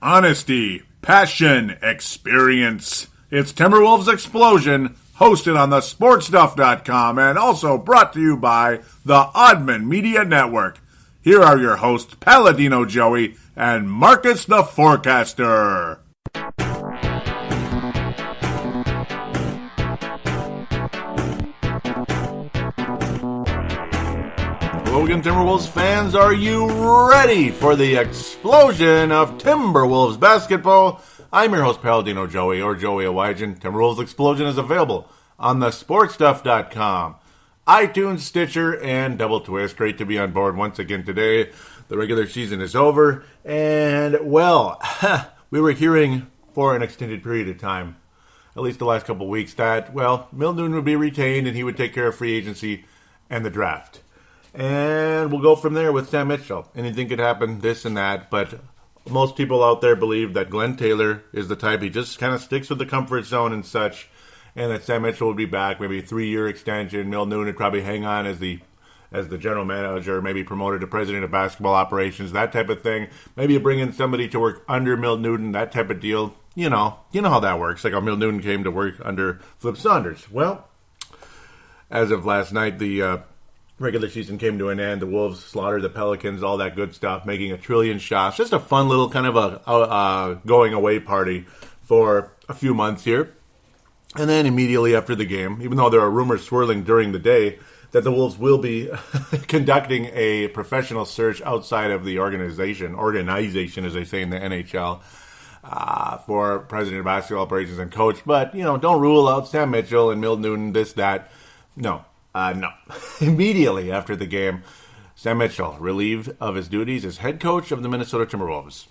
honesty, passion, experience. It's Timberwolves Explosion, hosted on the sportstuff.com and also brought to you by the Oddman Media Network. Here are your hosts, Paladino Joey and Marcus the Forecaster. Hello again, Timberwolves fans. Are you ready for the explosion of Timberwolves basketball? I'm your host, Paladino Joey, or Joey Awajan. Timberwolves Explosion is available on the sportstuff.com, iTunes, Stitcher, and Double Twist. Great to be on board once again today. The regular season is over, and, well, we were hearing for an extended period of time, at least the last couple of weeks, that, well, Milt Newton would be retained and he would take care of free agency and the draft. And we'll go from there with Sam Mitchell. Anything could happen, this and that, but most people out there believe that Glen Taylor is the type, he just kind of sticks with the comfort zone and such, and that Sam Mitchell would be back, maybe a 3-year extension. Milt Newton would probably hang on as the general manager, maybe promoted to president of basketball operations, that type of thing. Maybe you bring in somebody to work under Milt Newton, that type of deal. You know how that works, like how Milt Newton came to work under Flip Saunders. Well, as of last night, the regular season came to an end. The Wolves slaughtered the Pelicans, all that good stuff, making 1 trillion shots. Just a fun little kind of a going away party for a few months here. And then immediately after the game, even though there are rumors swirling during the day that the Wolves will be conducting a professional search outside of the organization as they say in the NHL, for president of basketball operations and coach. But, don't rule out Sam Mitchell and Milt Newton, this, that. No. Immediately after the game, Sam Mitchell relieved of his duties as head coach of the Minnesota Timberwolves.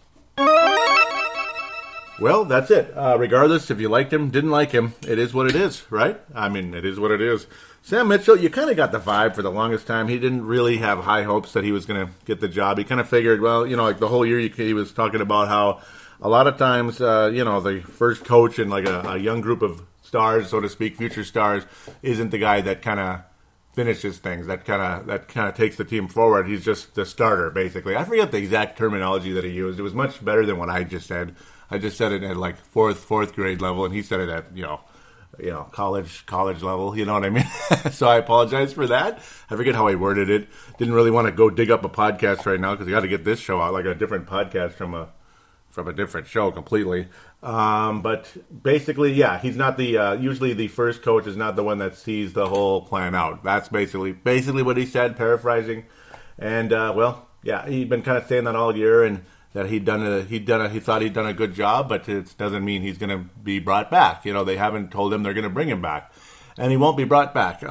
Well, that's it. Regardless if you liked him, didn't like him, it is what it is, right? I mean, it is what it is. Sam Mitchell, you kind of got the vibe for the longest time. He didn't really have high hopes that he was going to get the job. He kind of figured, well, like the whole year he was talking about how a lot of times, the first coach in like a young group of stars, so to speak, future stars, isn't the guy that kind of finishes things, that kind of takes the team forward. He's just the starter, basically. I forget the exact terminology that he used. It was much better than what I just said. I just said it at like fourth grade level, and he said it at college level. You know what I mean? So I apologize for that. I forget how I worded it. Didn't really want to go dig up a podcast right now because I got to get this show out, like a different podcast from a different show completely. But basically, yeah, he's not the usually the first coach is not the one that sees the whole plan out. That's basically what he said, paraphrasing. And he'd been kind of saying that all year, and that he thought he'd done a good job, but it doesn't mean he's going to be brought back. They haven't told him they're going to bring him back, and he won't be brought back.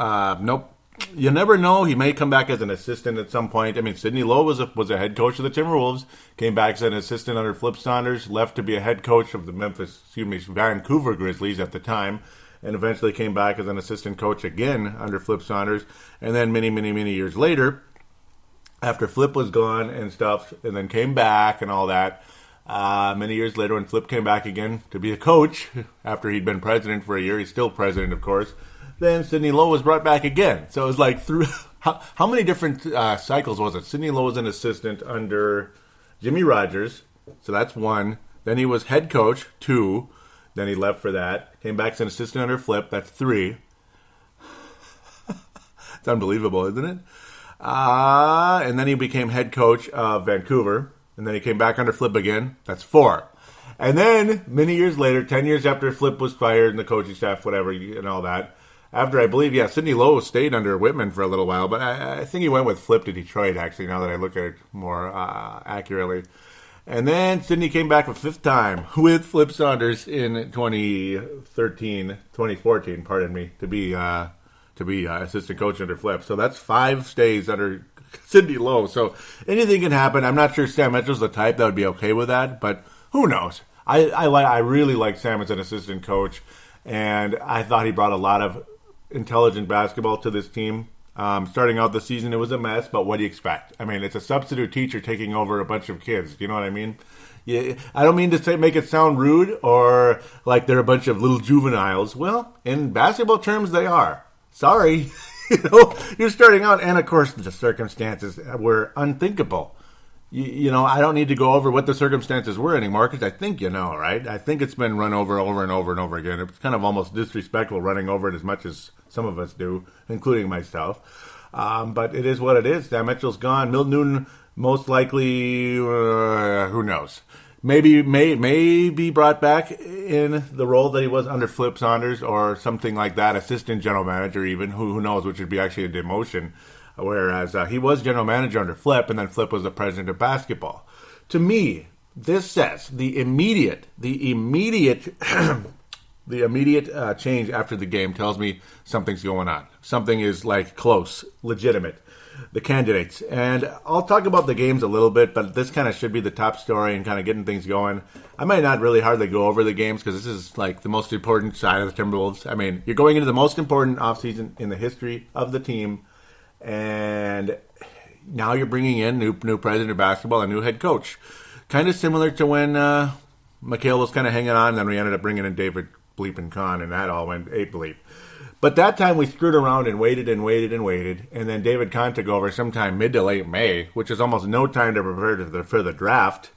Nope. You never know. He may come back as an assistant at some point. I mean, Sidney Lowe was a head coach of the Timberwolves, came back as an assistant under Flip Saunders, left to be a head coach of the Vancouver Grizzlies at the time, and eventually came back as an assistant coach again under Flip Saunders. And then many, many, many years later, after Flip was gone and stuff, and then came back and all that, many years later when Flip came back again to be a coach, after he'd been president for a year, he's still president, of course, then Sidney Lowe was brought back again. So it was like through how many different cycles was it? Sidney Lowe was an assistant under Jimmy Rogers, so that's 1. Then he was head coach, 2. Then he left for that. Came back as an assistant under Flip, that's 3. It's unbelievable, isn't it? And then he became head coach of Vancouver, and then he came back under Flip again, that's 4. And then many years later, 10 years after Flip was fired and the coaching staff, whatever, and all that, after, I believe, Sidney Lowe stayed under Whitman for a little while, but I think he went with Flip to Detroit, actually, now that I look at it more accurately. And then Sidney came back a 5th time with Flip Saunders in 2014, to be assistant coach under Flip. So that's 5 stays under Sidney Lowe. So anything can happen. I'm not sure Sam Mitchell's the type that would be okay with that, but who knows? I really like Sam as an assistant coach, and I thought he brought a lot of intelligent basketball to this team. Starting out the season, it was a mess, but what do you expect? I mean, it's a substitute teacher taking over a bunch of kids. Do you know what I mean? Yeah, I don't mean to make it sound rude or like they're a bunch of little juveniles. Well, in basketball terms, they are. Sorry. You're starting out, and of course, the circumstances were unthinkable. I don't need to go over what the circumstances were anymore because I think you know, right? I think it's been run over and over and over again. It's kind of almost disrespectful running over it as much as some of us do, including myself. But it is what it is. Dan Mitchell's gone. Milt Newton, most likely, who knows? Maybe may be brought back in the role that he was under Flip Saunders or something like that, assistant general manager even, who knows, which would be actually a demotion. Whereas he was general manager under Flip, and then Flip was the president of basketball. To me, this says the immediate change after the game tells me something's going on. Something is like close, legitimate. The candidates. And I'll talk about the games a little bit, but this kind of should be the top story and kind of getting things going. I might not really hardly go over the games because this is like the most important side of the Timberwolves. I mean, you're going into the most important offseason in the history of the team, and now you're bringing in new president of basketball, a new head coach. Kind of similar to when McHale was kind of hanging on, and then we ended up bringing in David Bleepin' Kahn, and that all went ape-bleep. But that time we screwed around and waited, and then David Kahn took over sometime mid to late May, which is almost no time to prepare for the draft,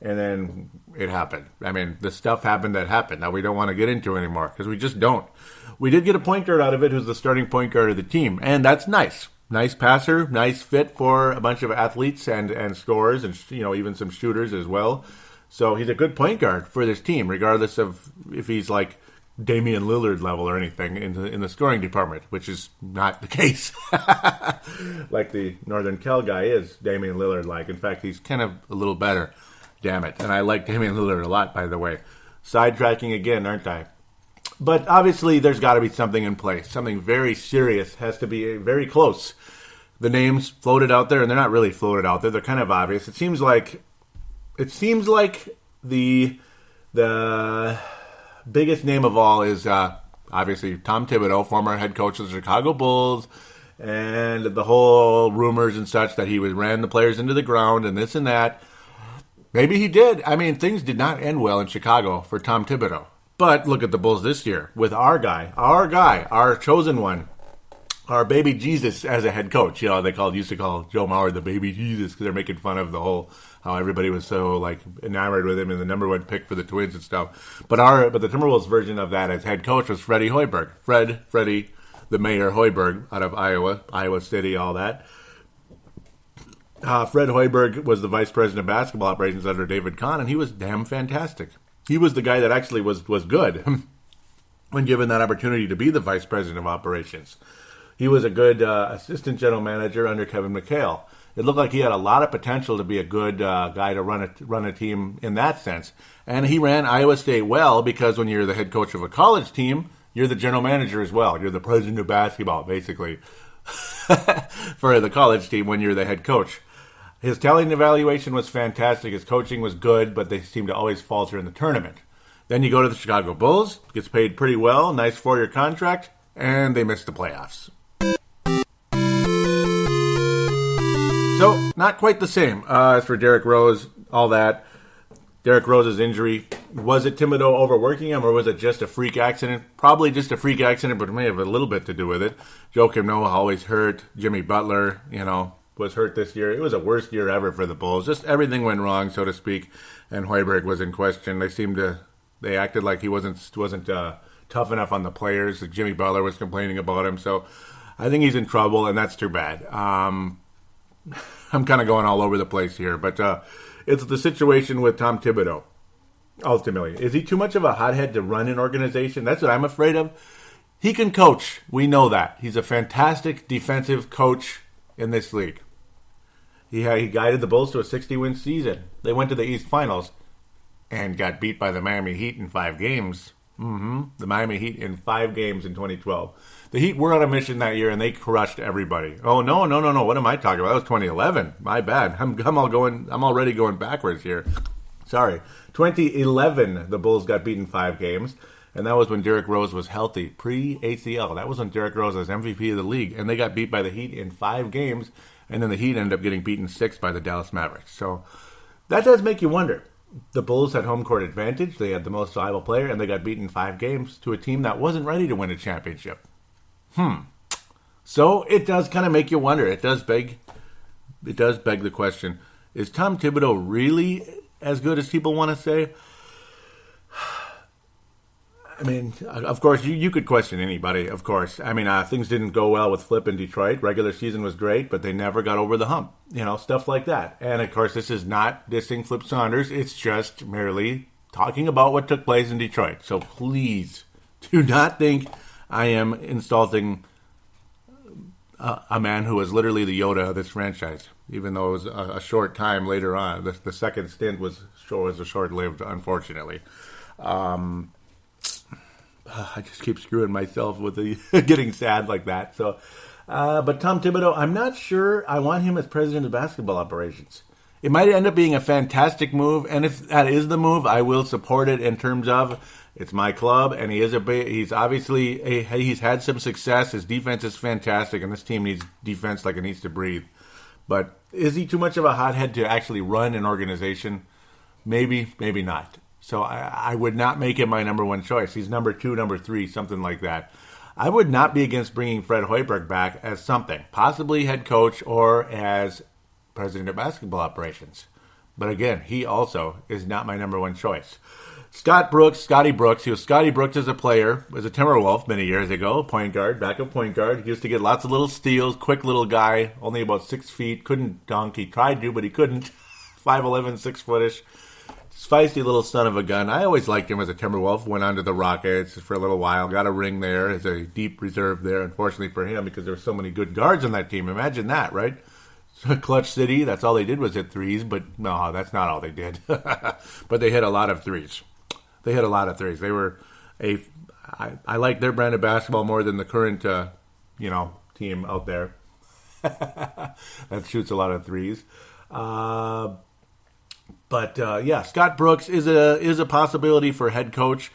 and then it happened. I mean, the stuff happened that happened. Now we don't want to get into anymore, because we just don't. We did get a point guard out of it who's the starting point guard of the team, and that's nice. Nice passer, nice fit for a bunch of athletes and scorers, and even some shooters as well. So he's a good point guard for this team, regardless of if he's like Damian Lillard level or anything in the scoring department, which is not the case. Like the Northern Cal guy is Damian Lillard like. In fact, he's kind of a little better. Damn it. And I like Damian Lillard a lot, by the way. Sidetracking again, aren't I? But obviously there's got to be something in place. Something very serious has to be very close. The names floated out there, and they're not really floated out there. They're kind of obvious. It seems like the biggest name of all is obviously Tom Thibodeau, former head coach of the Chicago Bulls, and the whole rumors and such that he ran the players into the ground and this and that. Maybe he did. I mean, things did not end well in Chicago for Tom Thibodeau. But look at the Bulls this year with our guy, our chosen one, our baby Jesus as a head coach. They used to call Joe Mauer the baby Jesus because they're making fun of the whole how everybody was so like enamored with him and the number one pick for the Twins and stuff. But the Timberwolves version of that as head coach was Freddie Hoiberg. Freddie, the mayor Hoiberg out of Iowa City, all that. Fred Hoiberg was the vice president of basketball operations under David Kahn, and he was damn fantastic. He was the guy that actually was good when given that opportunity to be the vice president of operations. He was a good assistant general manager under Kevin McHale. It looked like he had a lot of potential to be a good guy to run a team in that sense. And he ran Iowa State well because when you're the head coach of a college team, you're the general manager as well. You're the president of basketball, basically, for the college team when you're the head coach. His talent evaluation was fantastic. His coaching was good, but they seemed to always falter in the tournament. Then you go to the Chicago Bulls, gets paid pretty well, nice 4-year contract, and they missed the playoffs. So, not quite the same. As for Derrick Rose, all that. Derrick Rose's injury, was it Thibodeau overworking him, or was it just a freak accident? Probably just a freak accident, but it may have a little bit to do with it. Joakim Noah always hurt. Jimmy Butler, was hurt this year. It was a worst year ever for the Bulls. Just everything went wrong, so to speak, and Hoiberg was in question. They acted like he wasn't tough enough on the players. Jimmy Butler was complaining about him, so I think he's in trouble, and that's too bad. I'm kind of going all over the place here, but it's the situation with Tom Thibodeau, ultimately. Is he too much of a hothead to run an organization? That's what I'm afraid of. He can coach. We know that. He's a fantastic defensive coach in this league. He guided the Bulls to a 60-win season. They went to the East Finals and got beat by the Miami Heat in 5 games. The Miami Heat in 5 games in 2012. The Heat were on a mission that year, and they crushed everybody. Oh, no. What am I talking about? That was 2011. My bad. I'm already going backwards here. Sorry. 2011, the Bulls got beaten 5 games, and that was when Derrick Rose was healthy, pre-ACL. That was when Derrick Rose was MVP of the league, and they got beat by the Heat in 5 games, and then the Heat ended up getting beaten 6 by the Dallas Mavericks. So that does make you wonder. The Bulls had home court advantage. They had the most valuable player, and they got beaten 5 games to a team that wasn't ready to win a championship. So it does kind of make you wonder. It does beg the question, Is Tom Thibodeau really as good as people want to say? I mean, of course, you could question anybody, of course. I mean, things didn't go well with Flip in Detroit. Regular season was great, but they never got over the hump. Stuff like that. And, of course, this is not dissing Flip Saunders. It's just merely talking about what took place in Detroit. So please do not think I am insulting a man who was literally the Yoda of this franchise, even though it was a short time later on. The second stint was short-lived, unfortunately. I just keep screwing myself with getting sad like that. So, but Tom Thibodeau, I'm not sure I want him as president of basketball operations. It might end up being a fantastic move, and if that is the move, I will support it in terms of it's my club, and he's obviously he's had some success. His defense is fantastic, and this team needs defense like it needs to breathe. But is he too much of a hothead to actually run an organization? Maybe, maybe not. So I would not make him my number one choice. He's number 2, number 3, something like that. I would not be against bringing Fred Hoiberg back as something, possibly head coach or as president of basketball operations. But again, he also is not my number one choice. Scotty Brooks. He was Scotty Brooks as a player, as a Timberwolf many years ago, point guard, backup point guard. He used to get lots of little steals, quick little guy, only about 6 feet, couldn't dunk. He tried to, but he couldn't. 5'11", 6-footish. Feisty little son of a gun. I always liked him as a Timberwolf. Went on to the Rockets for a little while. Got a ring there as a deep reserve there, unfortunately for him, because there were so many good guards on that team. Imagine that, right? Clutch City, that's all they did was hit threes, but no, that's not all they did. But they hit a lot of threes. They were I like their brand of basketball more than the current, team out there that shoots a lot of threes. But Scott Brooks is a possibility for head coach.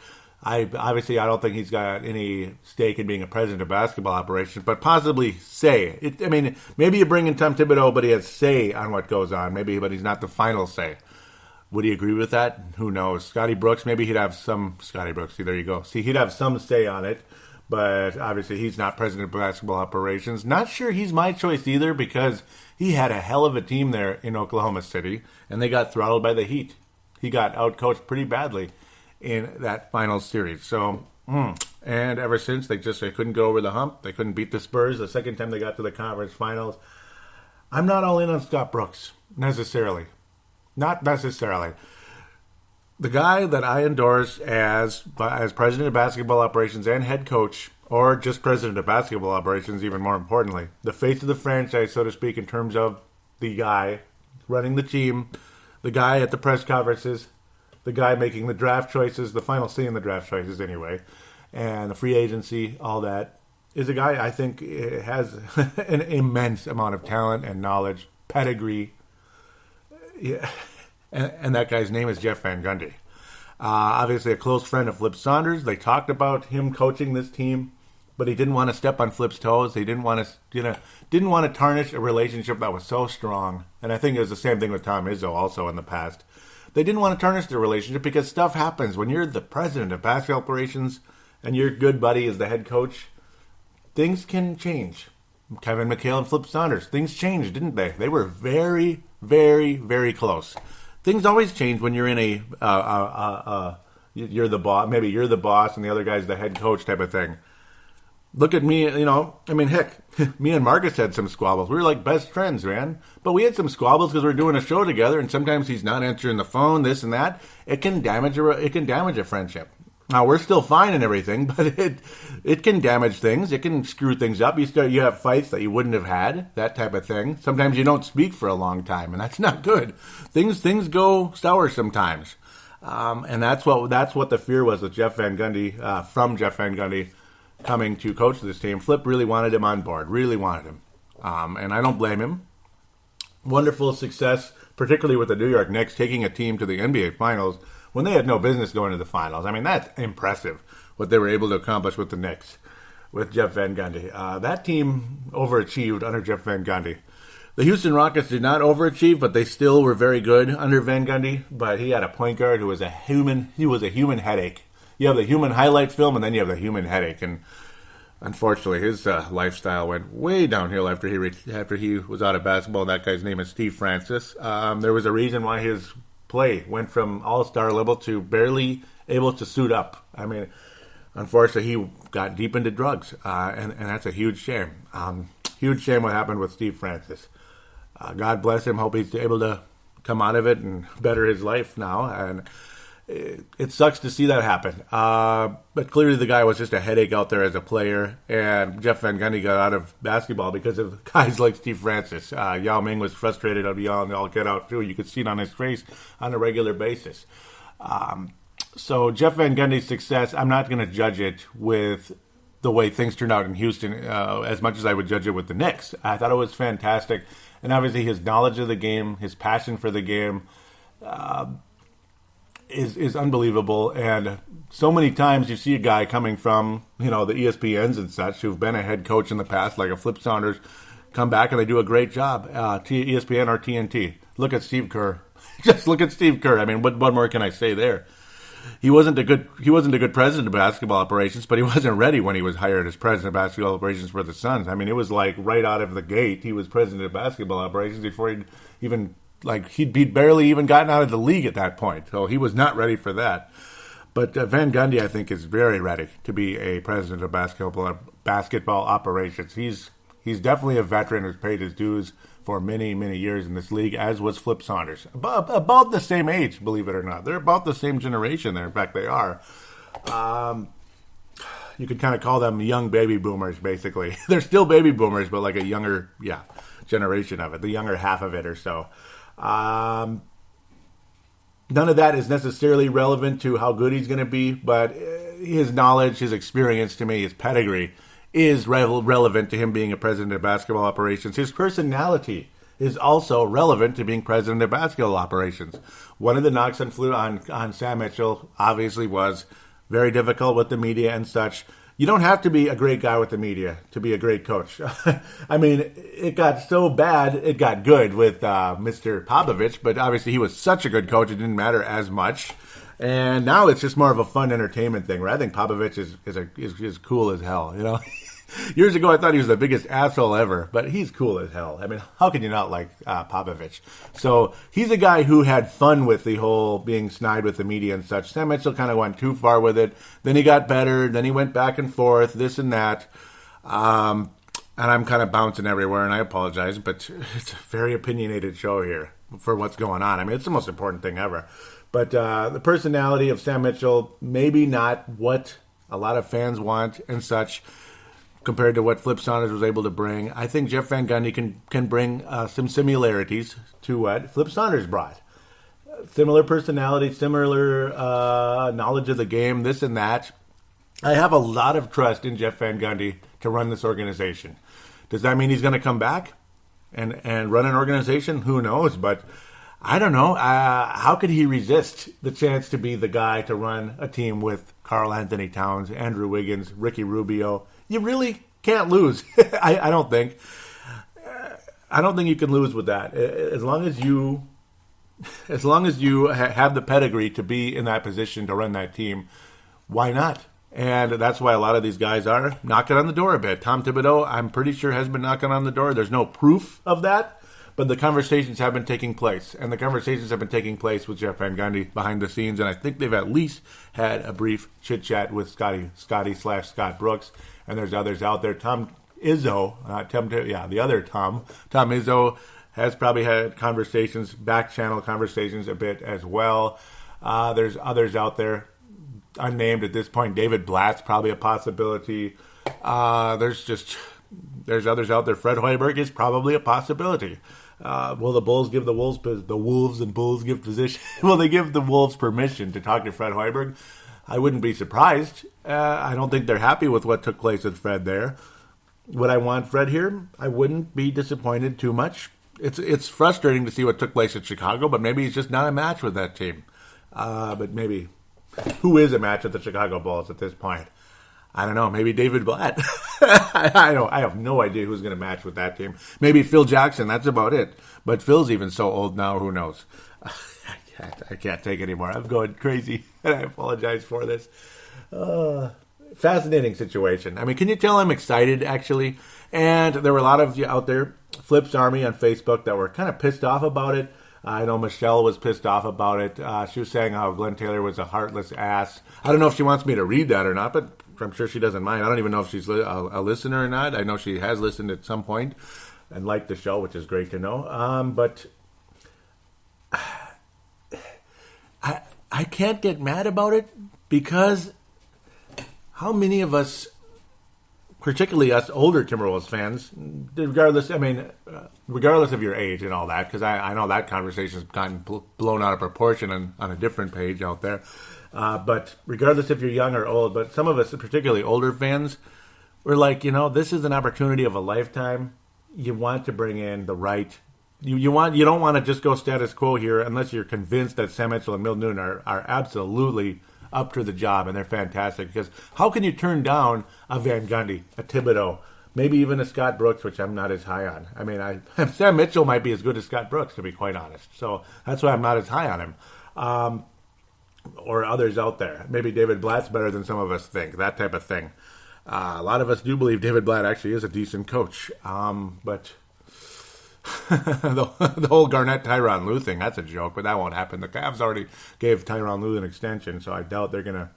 I don't think he's got any stake in being a president of basketball operations, but possibly say it. I mean, maybe you bring in Tom Thibodeau, but he has say on what goes on. Maybe, but he's not the final say. Would he agree with that? Who knows? Scotty Brooks, maybe he'd have some. Scotty Brooks, see, there you go. See, he'd have some say on it, but obviously he's not president of basketball operations. Not sure he's my choice either, because he had a hell of a team there in Oklahoma City, and they got throttled by the Heat. He got outcoached pretty badly in that final series. So, and ever since, they couldn't go over the hump. They couldn't beat the Spurs the second time they got to the conference finals. I'm not all in on Scott Brooks, necessarily. Not necessarily. The guy that I endorse as president of basketball operations and head coach, or just president of basketball operations, even more importantly, the face of the franchise, so to speak, in terms of the guy running the team, the guy at the press conferences, the guy making the draft choices, the final say in the draft choices anyway, and the free agency, all that, is a guy I think has an immense amount of talent and knowledge, pedigree. Yeah. And that guy's name is Jeff Van Gundy. Obviously a close friend of Flip Saunders. They talked about him coaching this team, but he didn't want to step on Flip's toes. He didn't want to tarnish a relationship that was so strong. And I think it was the same thing with Tom Izzo also in the past. They didn't want to tarnish the relationship because stuff happens. When you're the president of basketball operations and your good buddy is the head coach, things can change. Kevin McHale and Flip Saunders, things changed, didn't they? They were very, very, very close. Things always change when you're in you're the boss. Maybe you're the boss and the other guy's the head coach type of thing. Look at me, heck, me and Marcus had some squabbles. We were like best friends, man. But we had some squabbles because we were doing a show together, and sometimes he's not answering the phone, this and that. It can damage a friendship. Now, we're still fine and everything, but it can damage things. It can screw things up. You have fights that you wouldn't have had, that type of thing. Sometimes you don't speak for a long time, and that's not good. Things go sour sometimes. And that's what the fear was with Jeff Van Gundy, from Jeff Van Gundy coming to coach this team. Flip really wanted him on board, really wanted him. And I don't blame him. Wonderful success, particularly with the New York Knicks, taking a team to the NBA Finals when they had no business going to the finals. I mean, that's impressive, what they were able to accomplish with the Knicks, with Jeff Van Gundy. That team overachieved under Jeff Van Gundy. The Houston Rockets did not overachieve, but they still were very good under Van Gundy. But he had a point guard who was a human headache. You have the human highlight film, and then you have the human headache. And unfortunately, his lifestyle went way downhill after he was out of basketball. That guy's name is Steve Francis. There was a reason why his play went from all-star level to barely able to suit up. I mean, unfortunately, he got deep into drugs, and that's a huge shame. Huge shame what happened with Steve Francis. God bless him. Hope he's able to come out of it and better his life now. And it sucks to see that happen. But clearly the guy was just a headache out there as a player. And Jeff Van Gundy got out of basketball because of guys like Steve Francis. Yao Ming was frustrated of Yao and all get out too. You could see it on his face on a regular basis. So Jeff Van Gundy's success, I'm not going to judge it with the way things turned out in Houston as much as I would judge it with the Knicks. I thought it was fantastic. And obviously his knowledge of the game, his passion for the game is unbelievable. And so many times you see a guy coming from, the ESPNs and such who've been a head coach in the past, like a Flip Saunders, come back and they do a great job. ESPN or TNT. Look at Steve Kerr. Just look at Steve Kerr. I mean, what more can I say there? He wasn't a good president of basketball operations, but he wasn't ready when he was hired as president of basketball operations for the Suns. I mean, it was like right out of the gate, he was president of basketball operations before he'd barely even gotten out of the league at that point. So he was not ready for that. But Van Gundy, I think, is very ready to be a president of basketball operations. He's definitely a veteran who's paid his dues for many, many years in this league, as was Flip Saunders. About the same age, believe it or not. They're about the same generation there. In fact, they are. You could kind of call them young baby boomers, basically. They're still baby boomers, but like a younger, generation of it, the younger half of it or so. None of that is necessarily relevant to how good he's going to be, but his knowledge, his experience to me, his pedigree is relevant to him being a president of basketball operations. His personality is also relevant to being president of basketball operations. One of the knocks on Sam Mitchell obviously was very difficult with the media and such. You don't have to be a great guy with the media to be a great coach. I mean, it got so bad, it got good with Mr. Popovich, but obviously he was such a good coach, it didn't matter as much. And now it's just more of a fun entertainment thing, where I think Popovich is cool as hell, Years ago, I thought he was the biggest asshole ever, but he's cool as hell. I mean, how can you not like Popovich? So he's a guy who had fun with the whole being snide with the media and such. Sam Mitchell kind of went too far with it. Then he got better. Then he went back and forth, this and that. And I'm kind of bouncing everywhere, and I apologize, but it's a very opinionated show here for what's going on. I mean, it's the most important thing ever. But the personality of Sam Mitchell, maybe not what a lot of fans want and such, compared to what Flip Saunders was able to bring. I think Jeff Van Gundy can bring some similarities to what Flip Saunders brought. Similar personality, similar knowledge of the game, this and that. I have a lot of trust in Jeff Van Gundy to run this organization. Does that mean he's going to come back and run an organization? Who knows? But I don't know. How could he resist the chance to be the guy to run a team with Karl Anthony Towns, Andrew Wiggins, Ricky Rubio? You really can't lose. I don't think. I don't think you can lose with that. As long as you have the pedigree to be in that position to run that team, why not? And that's why a lot of these guys are knocking on the door a bit. Tom Thibodeau, I'm pretty sure, has been knocking on the door. There's no proof of that, but the conversations have been taking place. And the conversations have been taking place with Jeff Van Gundy behind the scenes. And I think they've at least had a brief chit-chat with Scotty/Scott Brooks. And there's others out there. Tom Izzo, the other Tom Izzo has probably had conversations, back-channel conversations a bit as well. There's others out there, unnamed at this point. David Blatt's probably a possibility. There's others out there. Fred Hoiberg is probably a possibility. Will the Bulls give the Wolves and Bulls give position? Will they give the Wolves permission to talk to Fred Hoiberg? I wouldn't be surprised. I don't think they're happy with what took place with Fred there. Would I want Fred here? I wouldn't be disappointed too much. It's frustrating to see what took place at Chicago, but maybe he's just not a match with that team. But maybe, who is a match with the Chicago Bulls at this point? I don't know. Maybe David Blatt. I have no idea who's going to match with that team. Maybe Phil Jackson. That's about it. But Phil's even so old now. Who knows? I can't take it anymore. I'm going crazy, and I apologize for this. fascinating situation. I mean, can you tell I'm excited, actually? And there were a lot of you out there, Flips Army on Facebook, that were kind of pissed off about it. I know Michelle was pissed off about it. She was saying how Glen Taylor was a heartless ass. I don't know if she wants me to read that or not, but I'm sure she doesn't mind. I don't even know if she's a listener or not. I know she has listened at some point and liked the show, which is great to know. But I can't get mad about it because how many of us, particularly us older Timberwolves fans, regardless of your age and all that, because I know that conversation's gotten blown out of proportion on a different page out there. But regardless if you're young or old, but some of us, particularly older fans, we're like, this is an opportunity of a lifetime. You want to bring in the right. You don't want to just go status quo here unless you're convinced that Sam Mitchell and Milt Newton are absolutely up to the job and they're fantastic. Because how can you turn down a Van Gundy, a Thibodeau, maybe even a Scott Brooks, which I'm not as high on. I mean, Sam Mitchell might be as good as Scott Brooks, to be quite honest. So that's why I'm not as high on him. Or others out there. Maybe David Blatt's better than some of us think, that type of thing. A lot of us do believe David Blatt actually is a decent coach. But the whole Garnett-Tyronn Lue thing, that's a joke, but that won't happen. The Cavs already gave Tyronn Lue an extension, so I doubt they're going to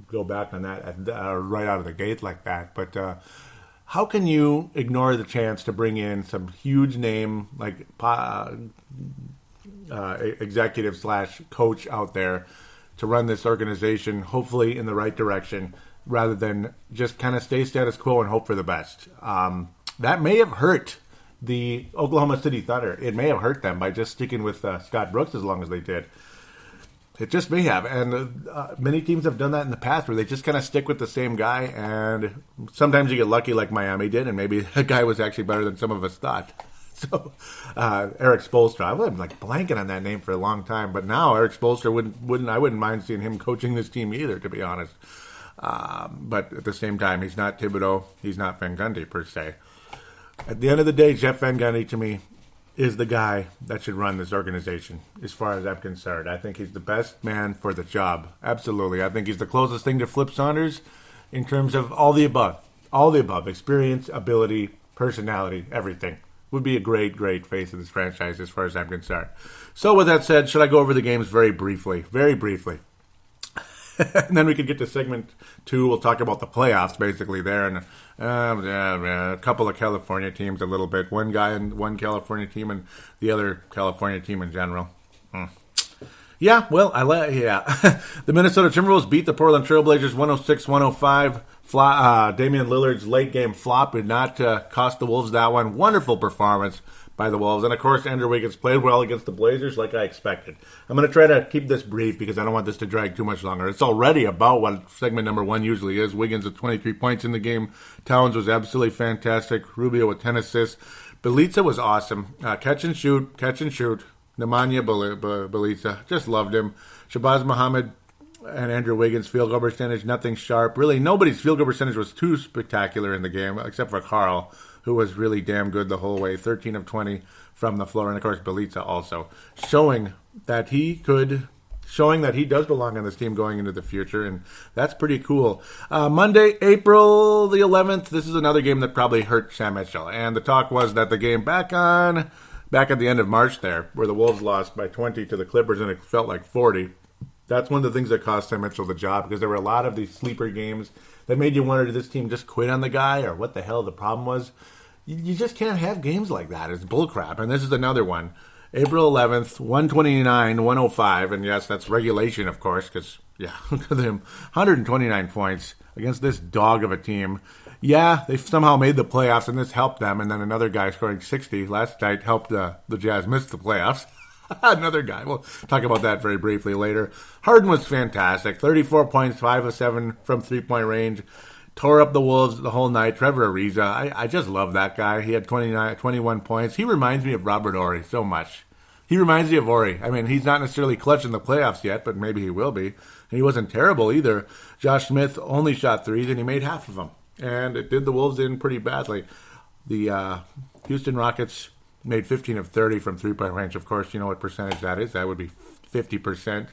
go back on that right out of the gate like that. But how can you ignore the chance to bring in some huge name like executive / coach out there to run this organization, hopefully in the right direction, rather than just kind of stay status quo and hope for the best? That may have hurt the Oklahoma City Thunder. It may have hurt them by just sticking with Scott Brooks as long as they did. It just may have. And many teams have done that in the past where they just kind of stick with the same guy, and sometimes you get lucky like Miami did, and maybe that guy was actually better than some of us thought. So, Eric Spoelstra, I've been like blanking on that name for a long time, but now Eric Spoelstra I wouldn't mind seeing him coaching this team either, to be honest. But at the same time, he's not Thibodeau, he's not Van Gundy per se. At the end of the day, Jeff Van Gundy to me is the guy that should run this organization, as far as I'm concerned. I think he's the best man for the job. Absolutely. I think he's the closest thing to Flip Saunders in terms of all the above. All the above. Experience, ability, personality, everything. Would be a great, great face of this franchise as far as I'm concerned. So with that said, should I go over the games very briefly? Very briefly. And then we could get to segment 2. We'll talk about the playoffs basically there. And a couple of California teams a little bit. One guy and one California team and the other California team in general. Yeah, well, the Minnesota Timberwolves beat the Portland Trailblazers 106-105. Damian Lillard's late game flop did not cost the Wolves that one. Wonderful performance by the Wolves. And, of course, Andrew Wiggins played well against the Blazers like I expected. I'm going to try to keep this brief because I don't want this to drag too much longer. It's already about what segment number 1 usually is. Wiggins with 23 points in the game. Towns was absolutely fantastic. Rubio with 10 assists. Bjelica was awesome. Catch and shoot. Nemanja Bjelica, just loved him. Shabazz Muhammad and Andrew Wiggins' field goal percentage, nothing sharp. Really, nobody's field goal percentage was too spectacular in the game, except for Carl, who was really damn good the whole way. 13 of 20 from the floor, and of course Bjelica also, showing that he does belong on this team going into the future, and that's pretty cool. Monday, April the 11th, this is another game that probably hurt Sam Mitchell, and the talk was that the game back at the end of March there, where the Wolves lost by 20 to the Clippers, and it felt like 40. That's one of the things that cost Sam Mitchell the job, because there were a lot of these sleeper games that made you wonder, did this team just quit on the guy, or what the hell the problem was? You just can't have games like that. It's bullcrap, and this is another one. April 11th, 129-105, and yes, that's regulation, of course, because, look at him, 129 points against this dog of a team. Yeah, they somehow made the playoffs, and this helped them. And then another guy scoring 60 last night helped the Jazz miss the playoffs. Another guy. We'll talk about that very briefly later. Harden was fantastic. 34 points, 5 of 7 from three-point range. Tore up the Wolves the whole night. Trevor Ariza, I just love that guy. He had 21 points. He reminds me of Robert Horry so much. He reminds me of Horry. I mean, he's not necessarily clutch in the playoffs yet, but maybe he will be. And he wasn't terrible either. Josh Smith only shot threes, and he made half of them. And it did the Wolves in pretty badly. The Houston Rockets made 15 of 30 from three-point range. Of course, you know what percentage that is. That would be 50%.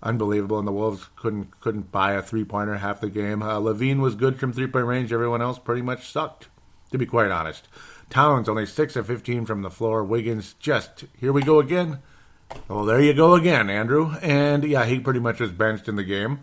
unbelievable, and the Wolves couldn't buy a three-pointer half the game. Levine was good from three-point range. Everyone else pretty much sucked, to be quite honest. Towns only 6 of 15 from the floor. Wiggins just, here we go again. Oh, there you go again, Andrew. And yeah, he pretty much was benched in the game.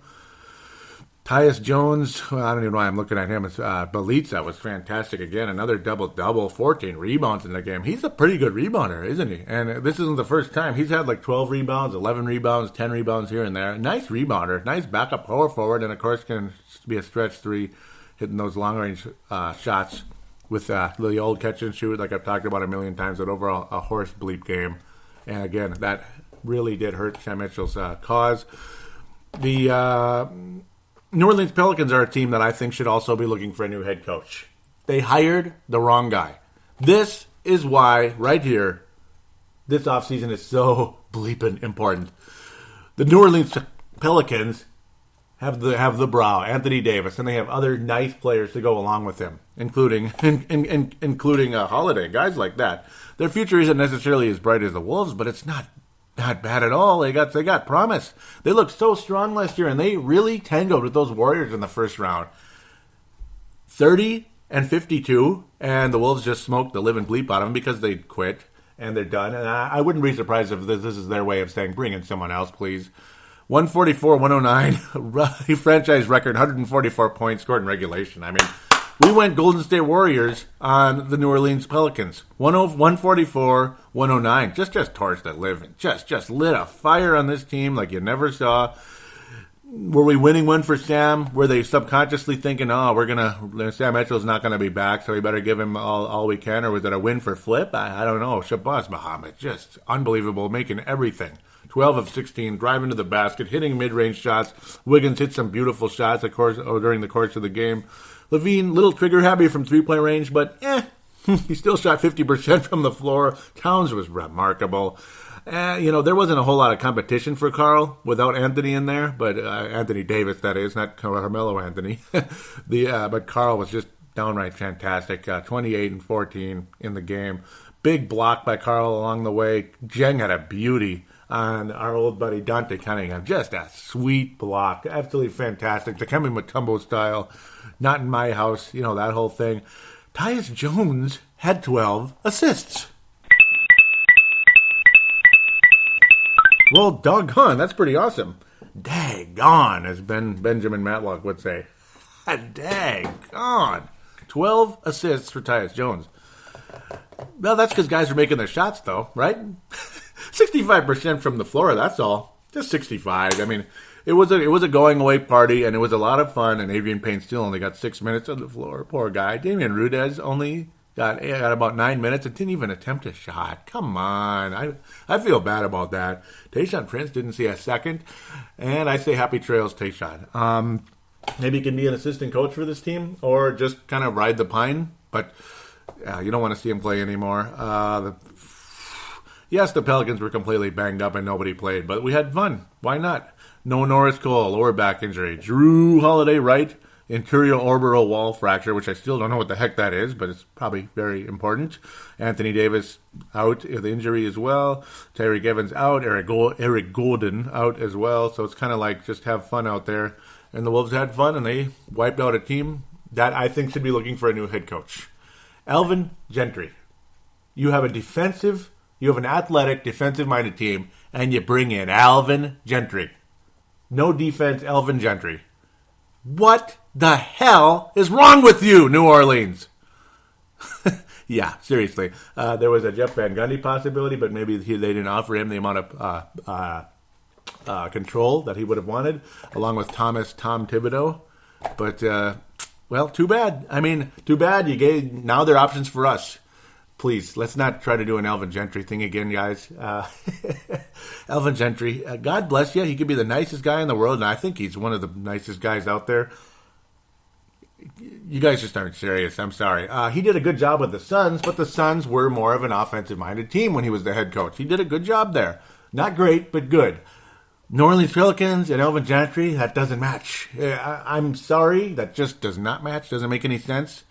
Tyus Jones, well, I don't even know why I'm looking at him. Beliza was fantastic again. Another double-double, 14 rebounds in the game. He's a pretty good rebounder, isn't he? And this isn't the first time. He's had like 12 rebounds, 11 rebounds, 10 rebounds here and there. Nice rebounder, nice backup power forward, and of course can be a stretch three, hitting those long-range shots with the old catch and shoot, like I've talked about a million times, but overall a horse bleep game. And again, that really did hurt Sam Mitchell's cause. The New Orleans Pelicans are a team that I think should also be looking for a new head coach. They hired the wrong guy. This is why, right here, this offseason is so bleeping important. The New Orleans Pelicans have the brow, Anthony Davis, and they have other nice players to go along with him, including Holiday, guys like that. Their future isn't necessarily as bright as the Wolves, but it's not bad at all. They got promise. They looked so strong last year, and they really tangled with those Warriors in the first round. 30-52, and the Wolves just smoked the living bleep out of them because they quit and they're done. And I wouldn't be surprised if this is their way of saying, bring in someone else, please. 144-109, franchise record, 144 points scored in regulation. I mean, we went Golden State Warriors on the New Orleans Pelicans. 144-109. Just torched the living. Just lit a fire on this team like you never saw. Were we winning one for Sam? Were they subconsciously thinking, Sam Mitchell's not going to be back, so we better give him all we can? Or was it a win for Flip? I don't know. Shabazz Muhammad, just unbelievable, making everything. 12 of 16, driving to the basket, hitting mid-range shots. Wiggins hit some beautiful shots, of course, during the course of the game. Levine, little trigger happy from three-point range, but he still shot 50% from the floor. Towns was remarkable. There wasn't a whole lot of competition for Carl without Anthony in there, but Anthony Davis, that is, not Carmelo Anthony. But Carl was just downright fantastic. 28 and 14 in the game. Big block by Carl along the way. Jeng had a beauty on our old buddy Dante Cunningham. Just a sweet block. Absolutely fantastic. The Kemba Mutombo style. Not in my house. That whole thing. Tyus Jones had 12 assists. Well, doggone. That's pretty awesome. Daggone, as Benjamin Matlock would say. Daggone. 12 assists for Tyus Jones. Well, that's because guys are making their shots, though, right? 65% from the floor, that's all. Just 65. I mean, it was a going-away party, and it was a lot of fun, and Adrian Payne still only got 6 minutes on the floor. Poor guy. Damian Rudez only got about 9 minutes and didn't even attempt a shot. Come on. I feel bad about that. Tayshaun Prince didn't see a second, and I say happy trails, Tayshaun. Maybe he can be an assistant coach for this team, or just kind of ride the pine, but you don't want to see him play anymore. Yes, the Pelicans were completely banged up and nobody played, but we had fun. Why not? No Norris Cole, lower back injury. Drew Holiday, right? Interior orbital wall fracture, which I still don't know what the heck that is, but it's probably very important. Anthony Davis out with injury as well. Tyreek Evans out. Eric Gordon out as well. So it's kind of like just have fun out there. And the Wolves had fun, and they wiped out a team that I think should be looking for a new head coach. Alvin Gentry. You have an athletic, defensive-minded team, and you bring in Alvin Gentry. No defense, Alvin Gentry. What the hell is wrong with you, New Orleans? Yeah, seriously. There was a Jeff Van Gundy possibility, but maybe they didn't offer him the amount of control that he would have wanted, along with Tom Thibodeau. But, too bad. I mean, too bad. Now there are options for us. Please, let's not try to do an Alvin Gentry thing again, guys. Alvin Gentry, God bless you. He could be the nicest guy in the world, and I think he's one of the nicest guys out there. You guys just aren't serious. I'm sorry. He did a good job with the Suns, but the Suns were more of an offensive-minded team when he was the head coach. He did a good job there. Not great, but good. New Orleans Pelicans and Alvin Gentry, that doesn't match. I'm sorry. That just does not match. Doesn't make any sense.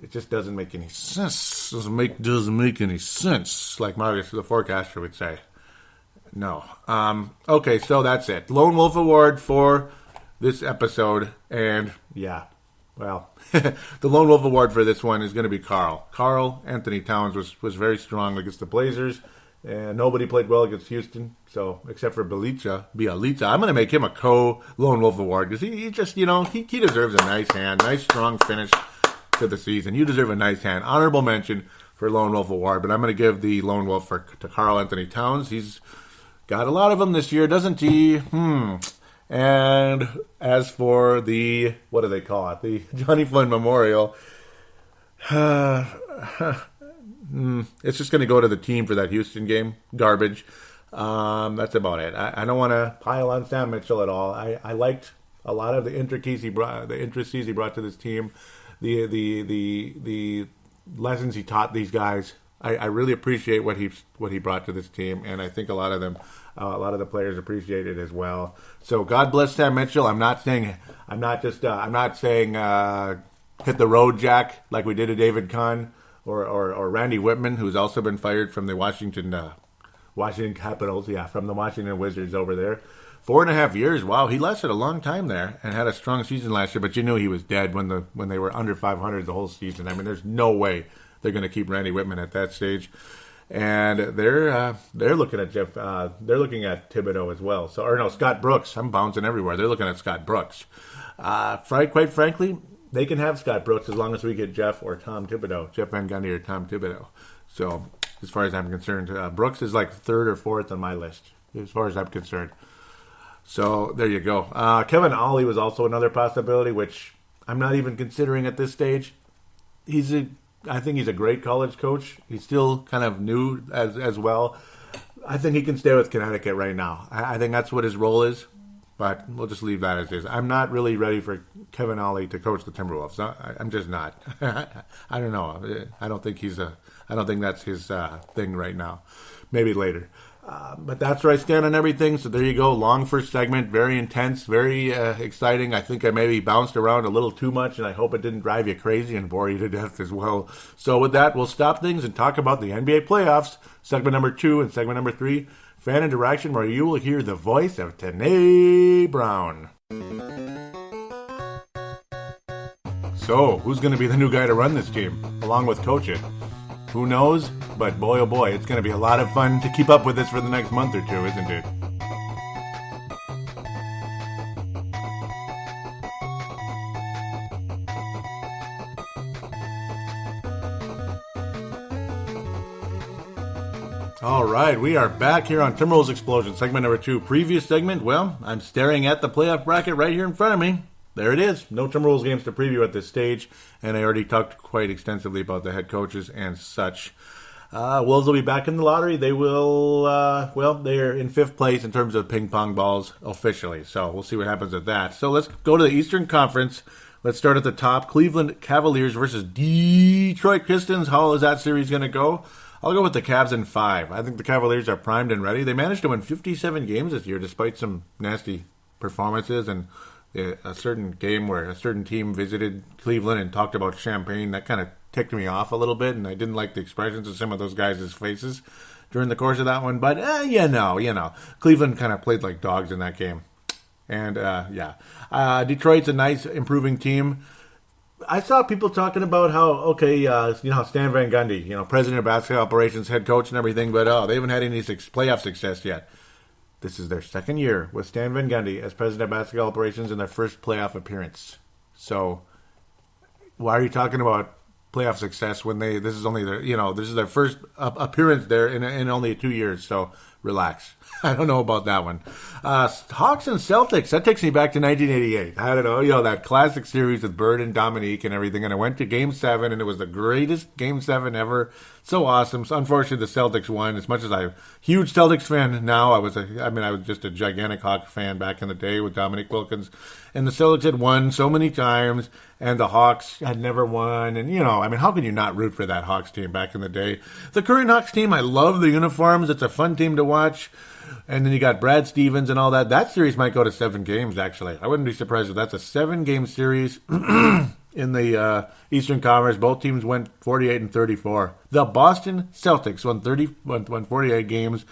It just doesn't make any sense. Doesn't make any sense, like Marcus the forecaster would say. No. Okay, so that's it. Lone Wolf Award for this episode. And, yeah, well, the Lone Wolf Award for this one is going to be Carl. Carl Anthony Towns was very strong against the Blazers. And nobody played well against Houston, so except for Bialica. I'm going to make him a co-Lone Wolf Award because he just, he deserves a nice hand, nice strong finish to the season. You deserve a nice hand. Honorable mention for Lone Wolf Award, but I'm going to give the Lone Wolf to Carl Anthony Towns. He's got a lot of them this year, doesn't he? And as for the, what do they call it? The Johnny Flynn Memorial. It's just going to go to the team for that Houston game. Garbage. That's about it. I don't want to pile on Sam Mitchell at all. I liked a lot of the intricacies he brought to this team, the lessons he taught these guys. I really appreciate what he brought to this team, and I think a lot of the players appreciate it as well. So God bless Sam Mitchell. I'm not saying hit the road, Jack, like we did to David Kahn. Or Randy Whitman, who's also been fired from the Washington Capitals, from the Washington Wizards over there. 4.5 years. Wow, he lasted a long time there and had a strong season last year. But you knew he was dead when they were under 500 the whole season. I mean, there's no way they're going to keep Randy Whitman at that stage. And they're looking at they're looking at Thibodeau as well. Scott Brooks. I'm bouncing everywhere. They're looking at Scott Brooks. Quite frankly, they can have Scott Brooks as long as we get Jeff Van Gundy or Tom Thibodeau. So, as far as I'm concerned, Brooks is like third or fourth on my list, as far as I'm concerned. So, there you go. Kevin Ollie was also another possibility, which I'm not even considering at this stage. I think he's a great college coach. He's still kind of new as well. I think he can stay with Connecticut right now. I think that's what his role is. But we'll just leave that as is. I'm not really ready for Kevin Ollie to coach the Timberwolves. I'm just not. I don't know. I don't think that's his thing right now. Maybe later. But that's where I stand on everything. So there you go. Long first segment. Very intense. Very exciting. I think I maybe bounced around a little too much, and I hope it didn't drive you crazy and bore you to death as well. So with that, we'll stop things and talk about the NBA playoffs. Segment number 2 and segment number 3. Fan interaction, where you will hear the voice of Tanae Brown. So, who's going to be the new guy to run this team, along with coach it? Who knows? But boy, oh boy, it's going to be a lot of fun to keep up with this for the next month or two, isn't it? All right, we are back here on Timberwolves Explosion, segment number 2. Previous segment, well, I'm staring at the playoff bracket right here in front of me. There it is. No Timberwolves games to preview at this stage, and I already talked quite extensively about the head coaches and such. Wolves will be back in the lottery. They will, they're in 5th place in terms of ping pong balls officially, so we'll see what happens with that. So let's go to the Eastern Conference. Let's start at the top. Cleveland Cavaliers versus Detroit Pistons. How is that series going to go? I'll go with the Cavs in 5. I think the Cavaliers are primed and ready. They managed to win 57 games this year despite some nasty performances and a certain game where a certain team visited Cleveland and talked about champagne. That kind of ticked me off a little bit, and I didn't like the expressions of some of those guys' faces during the course of that one. But, Cleveland kind of played like dogs in that game. And, Detroit's a nice, improving team. I saw people talking about how, Stan Van Gundy, president of basketball operations, head coach and everything, but they haven't had any playoff success yet. This is their second year with Stan Van Gundy as president of basketball operations in their first playoff appearance. So, why are you talking about playoff success when this is their first appearance there in only 2 years? So, relax. I don't know about that one. Hawks and Celtics, that takes me back to 1988. I don't know, that classic series with Bird and Dominique and everything. And I went to Game 7, and it was the greatest Game 7 ever. So awesome. So unfortunately, the Celtics won. As much as I'm a huge Celtics fan now, I was just a gigantic Hawks fan back in the day with Dominique Wilkins. And the Celtics had won so many times, and the Hawks had never won. And, how can you not root for that Hawks team back in the day? The current Hawks team, I love the uniforms. It's a fun team to watch. And then you got Brad Stevens and all that. That series might go to 7 games, actually. I wouldn't be surprised if that's a 7-game series in the Eastern Conference. Both teams went 48 and 34. The Boston Celtics won 48 games.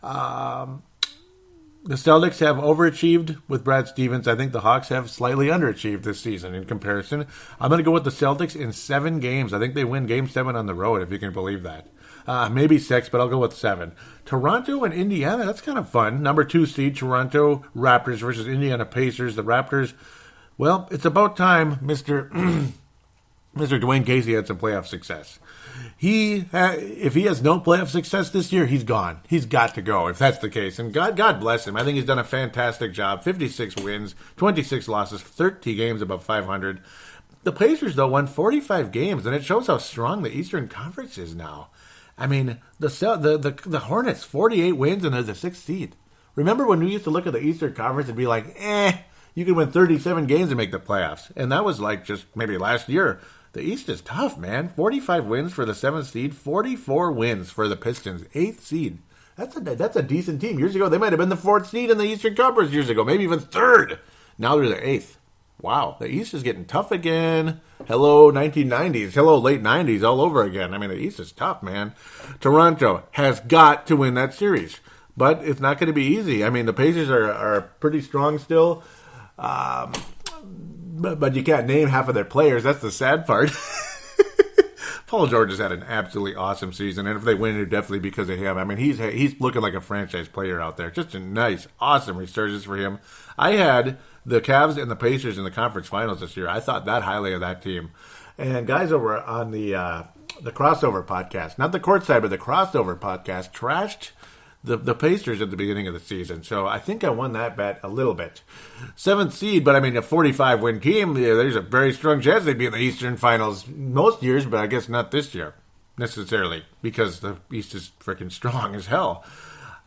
The Celtics have overachieved with Brad Stevens. I think the Hawks have slightly underachieved this season in comparison. I'm going to go with the Celtics in 7 games. I think they win Game 7 on the road, if you can believe that. Maybe 6, but I'll go with 7. Toronto and Indiana, that's kind of fun. Number 2 seed, Toronto Raptors versus Indiana Pacers. The Raptors, well, it's about time Mr. Mr. Dwayne Casey had some playoff success. If he has no playoff success this year, he's gone. He's got to go if that's the case. And God bless him. I think he's done a fantastic job. 56 wins, 26 losses, 30 games above 500. The Pacers, though, won 45 games, and it shows how strong the Eastern Conference is now. I mean, the Hornets, 48 wins, and they're the 6th seed. Remember when we used to look at the Eastern Conference and be like, you can win 37 games and make the playoffs. And that was like just maybe last year. The East is tough, man. 45 wins for the 7th seed, 44 wins for the Pistons, 8th seed. That's a decent team. Years ago, they might have been the 4th seed in the Eastern Conference years ago, maybe even 3rd. Now they're the 8th. Wow, the East is getting tough again. Hello, 1990s. Hello, late 90s all over again. I mean, the East is tough, man. Toronto has got to win that series, but it's not going to be easy. I mean, the Pacers are pretty strong still. But you can't name half of their players. That's the sad part. Paul George has had an absolutely awesome season, and if they win, it's definitely because of him. I mean, he's looking like a franchise player out there. Just a nice, awesome resurgence for him. I had the Cavs and the Pacers in the conference finals this year. I thought that highly of that team. And guys over on the crossover podcast, not the courtside, but the crossover podcast, trashed the Pacers at the beginning of the season. So I think I won that bet a little bit. 7th seed, but I mean, a 45-win team, there's a very strong chance they'd be in the Eastern Finals most years, but I guess not this year, necessarily, because the East is freaking strong as hell.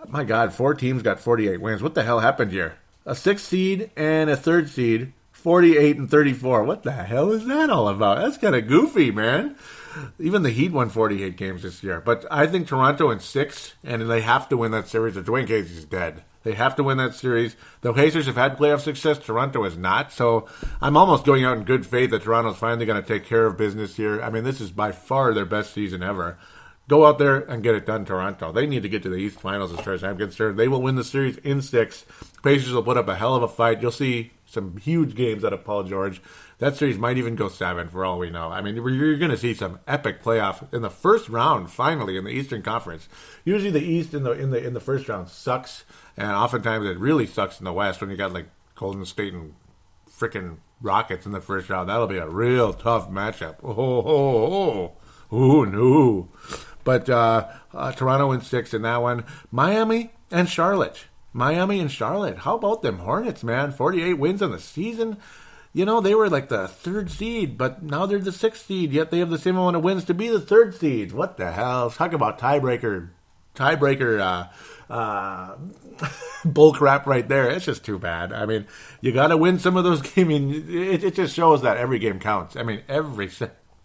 My God, 4 teams got 48 wins. What the hell happened here? A 6th seed and a 3rd seed, 48 and 34. What the hell is that all about? That's kind of goofy, man. Even the Heat won 48 games this year. But I think Toronto in 6, and they have to win that series. Dwayne Casey's dead. They have to win that series. The Pacers have had playoff success. Toronto has not. So I'm almost going out in good faith that Toronto's finally going to take care of business here. I mean, this is by far their best season ever. Go out there and get it done, Toronto. They need to get to the East Finals as far as I'm concerned. They will win the series in 6. Pacers will put up a hell of a fight. You'll see some huge games out of Paul George. That series might even go 7 for all we know. I mean, you're going to see some epic playoff in the first round, finally, in the Eastern Conference. Usually the East in the first round sucks, and oftentimes it really sucks in the West when you got like Golden State and freaking Rockets in the first round. That'll be a real tough matchup. Oh, no. But Toronto in 6 in that one. Miami and Charlotte. How about them Hornets, man? 48 wins on the season. You know, they were like the 3rd seed, but now they're the 6th seed, yet they have the same amount of wins to be the 3rd seed. What the hell? Talk about tiebreaker bull crap right there. It's just too bad. I mean, you got to win some of those games. I mean, it just shows that every game counts. I mean, every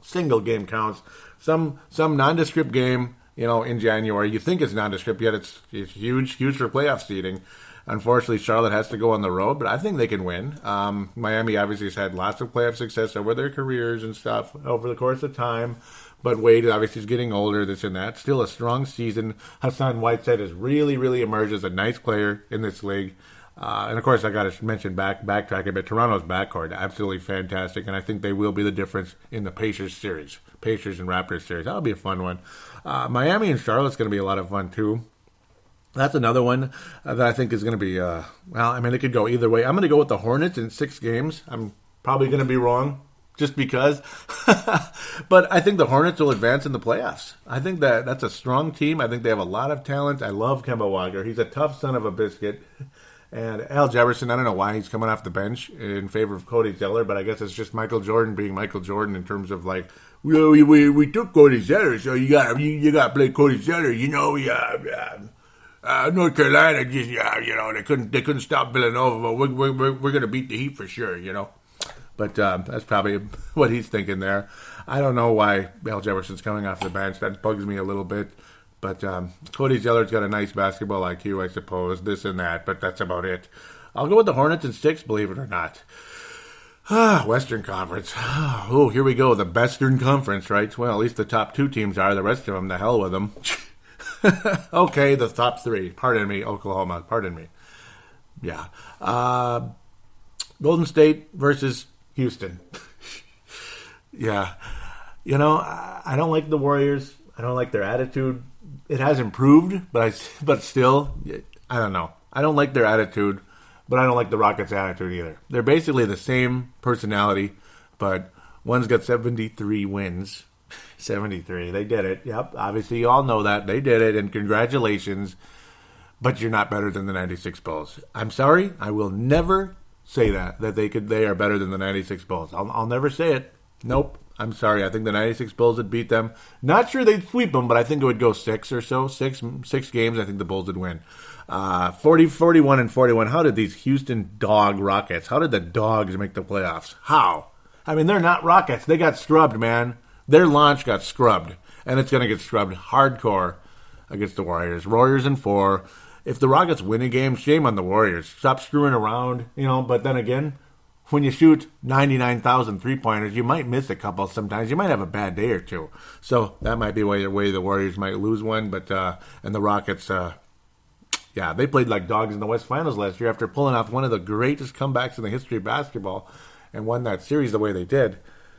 single game counts. Some nondescript game, you know, in January, you think it's nondescript, yet it's huge for playoff seeding. Unfortunately, Charlotte has to go on the road, but I think they can win. Miami obviously has had lots of playoff success over their careers and stuff over the course of time. But Wade obviously is getting older, this and that. Still a strong season. Hassan Whiteside has really, really emerged as a nice player in this league. And, of course, I got to mention backtrack a bit. Toronto's backcourt, absolutely fantastic. And I think they will be the difference in the Pacers series. Pacers and Raptors series. That'll be a fun one. Miami and Charlotte's going to be a lot of fun, too. That's another one that I think is going to be, it could go either way. I'm going to go with the Hornets in 6 games. I'm probably going to be wrong just because. But I think the Hornets will advance in the playoffs. I think that's a strong team. I think they have a lot of talent. I love Kemba Walker. He's a tough son of a biscuit. And Al Jefferson, I don't know why he's coming off the bench in favor of Cody Zeller, but I guess it's just Michael Jordan being Michael Jordan in terms of like, we took Cody Zeller, so you got to play Cody Zeller. You know, North Carolina just, they couldn't stop Villanova, but we're going to beat the Heat for sure, you know. But that's probably what he's thinking there. I don't know why Al Jefferson's coming off the bench. That bugs me a little bit. But Cody Zeller's got a nice basketball IQ, I suppose, this and that, but that's about it. I'll go with the Hornets in 6, believe it or not. Western Conference. Oh, here we go. The Western Conference, right? Well, at least the top 2 teams are. The rest of them, the hell with them. Okay, the top three. Pardon me, Oklahoma. Pardon me. Yeah. Golden State versus Houston. Yeah. I don't like the Warriors. I don't like their attitude. It has improved, but still, I don't know. I don't like their attitude, but I don't like the Rockets' attitude either. They're basically the same personality, but one's got 73 wins. 73. They did it. Yep. Obviously, you all know that. They did it, and congratulations. But you're not better than the 96 Bulls. I'm sorry. I will never say that they are better than the 96 Bulls. I'll never say it. Nope. I'm sorry. I think the 96 Bulls would beat them. Not sure they'd sweep them, but I think it would go six or so. Six games, I think the Bulls would win. 41 and 41. How did these Houston dog Rockets, how did the dogs make the playoffs? How? I mean, they're not Rockets. They got scrubbed, man. Their launch got scrubbed, and it's going to get scrubbed hardcore against the Warriors. Warriors in 4. If the Rockets win a game, shame on the Warriors. Stop screwing around, But then again, when you shoot 99,000 three-pointers, you might miss a couple sometimes. You might have a bad day or two. So that might be a way the Warriors might lose one. But and the Rockets, they played like dogs in the West Finals last year after pulling off one of the greatest comebacks in the history of basketball and won that series the way they did.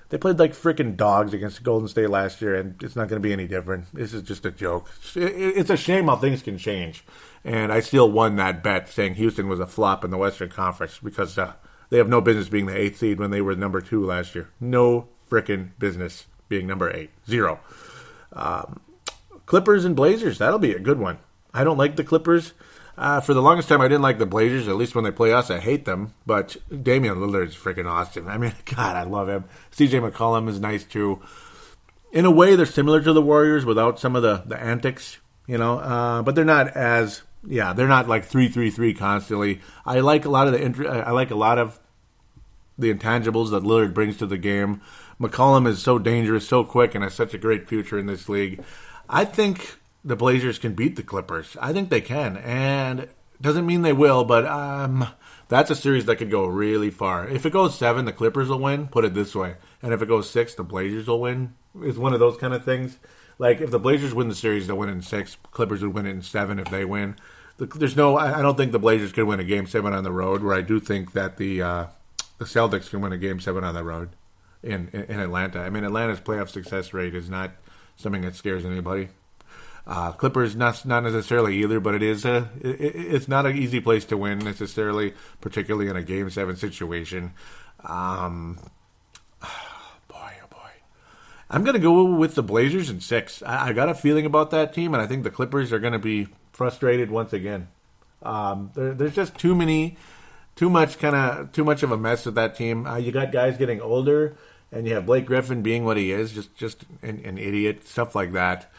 They played like freaking dogs against Golden State last year, and it's not going to be any different. This is just a joke. It's a shame how things can change. And I still won that bet saying Houston was a flop in the Western Conference because they have no business being the 8th seed when they were number 2 last year. No freaking business being number 8. 0. Clippers and Blazers, that'll be a good one. I don't like the Clippers. For the longest time, I didn't like the Blazers. At least when they play us, I hate them. But Damian Lillard's freaking awesome. I mean, God, I love him. CJ McCollum is nice, too. In a way, they're similar to the Warriors without some of the antics, But they're not as, they're not like 3-3-3 constantly. I like a lot of the intangibles that Lillard brings to the game. McCollum is so dangerous, so quick, and has such a great future in this league. I think the Blazers can beat the Clippers. I think they can, and doesn't mean they will, but that's a series that could go really far. If it goes 7, the Clippers will win, put it this way. And if it goes 6, the Blazers will win. It's one of those kind of things. Like, if the Blazers win the series, they'll win it in 6. Clippers would win it in 7 if they win. I don't think the Blazers could win a Game 7 on the road, where I do think that the Celtics can win a Game 7 on the road in Atlanta. I mean, Atlanta's playoff success rate is not something that scares anybody. Clippers not necessarily either, but it's not an easy place to win necessarily, particularly in a Game 7 situation. Boy, oh boy. I'm going to go with the Blazers in 6. I got a feeling about that team, and I think the Clippers are going to be frustrated once again. There's just too much of a mess with that team. You got guys getting older, and you have Blake Griffin being what he is, just an idiot, stuff like that.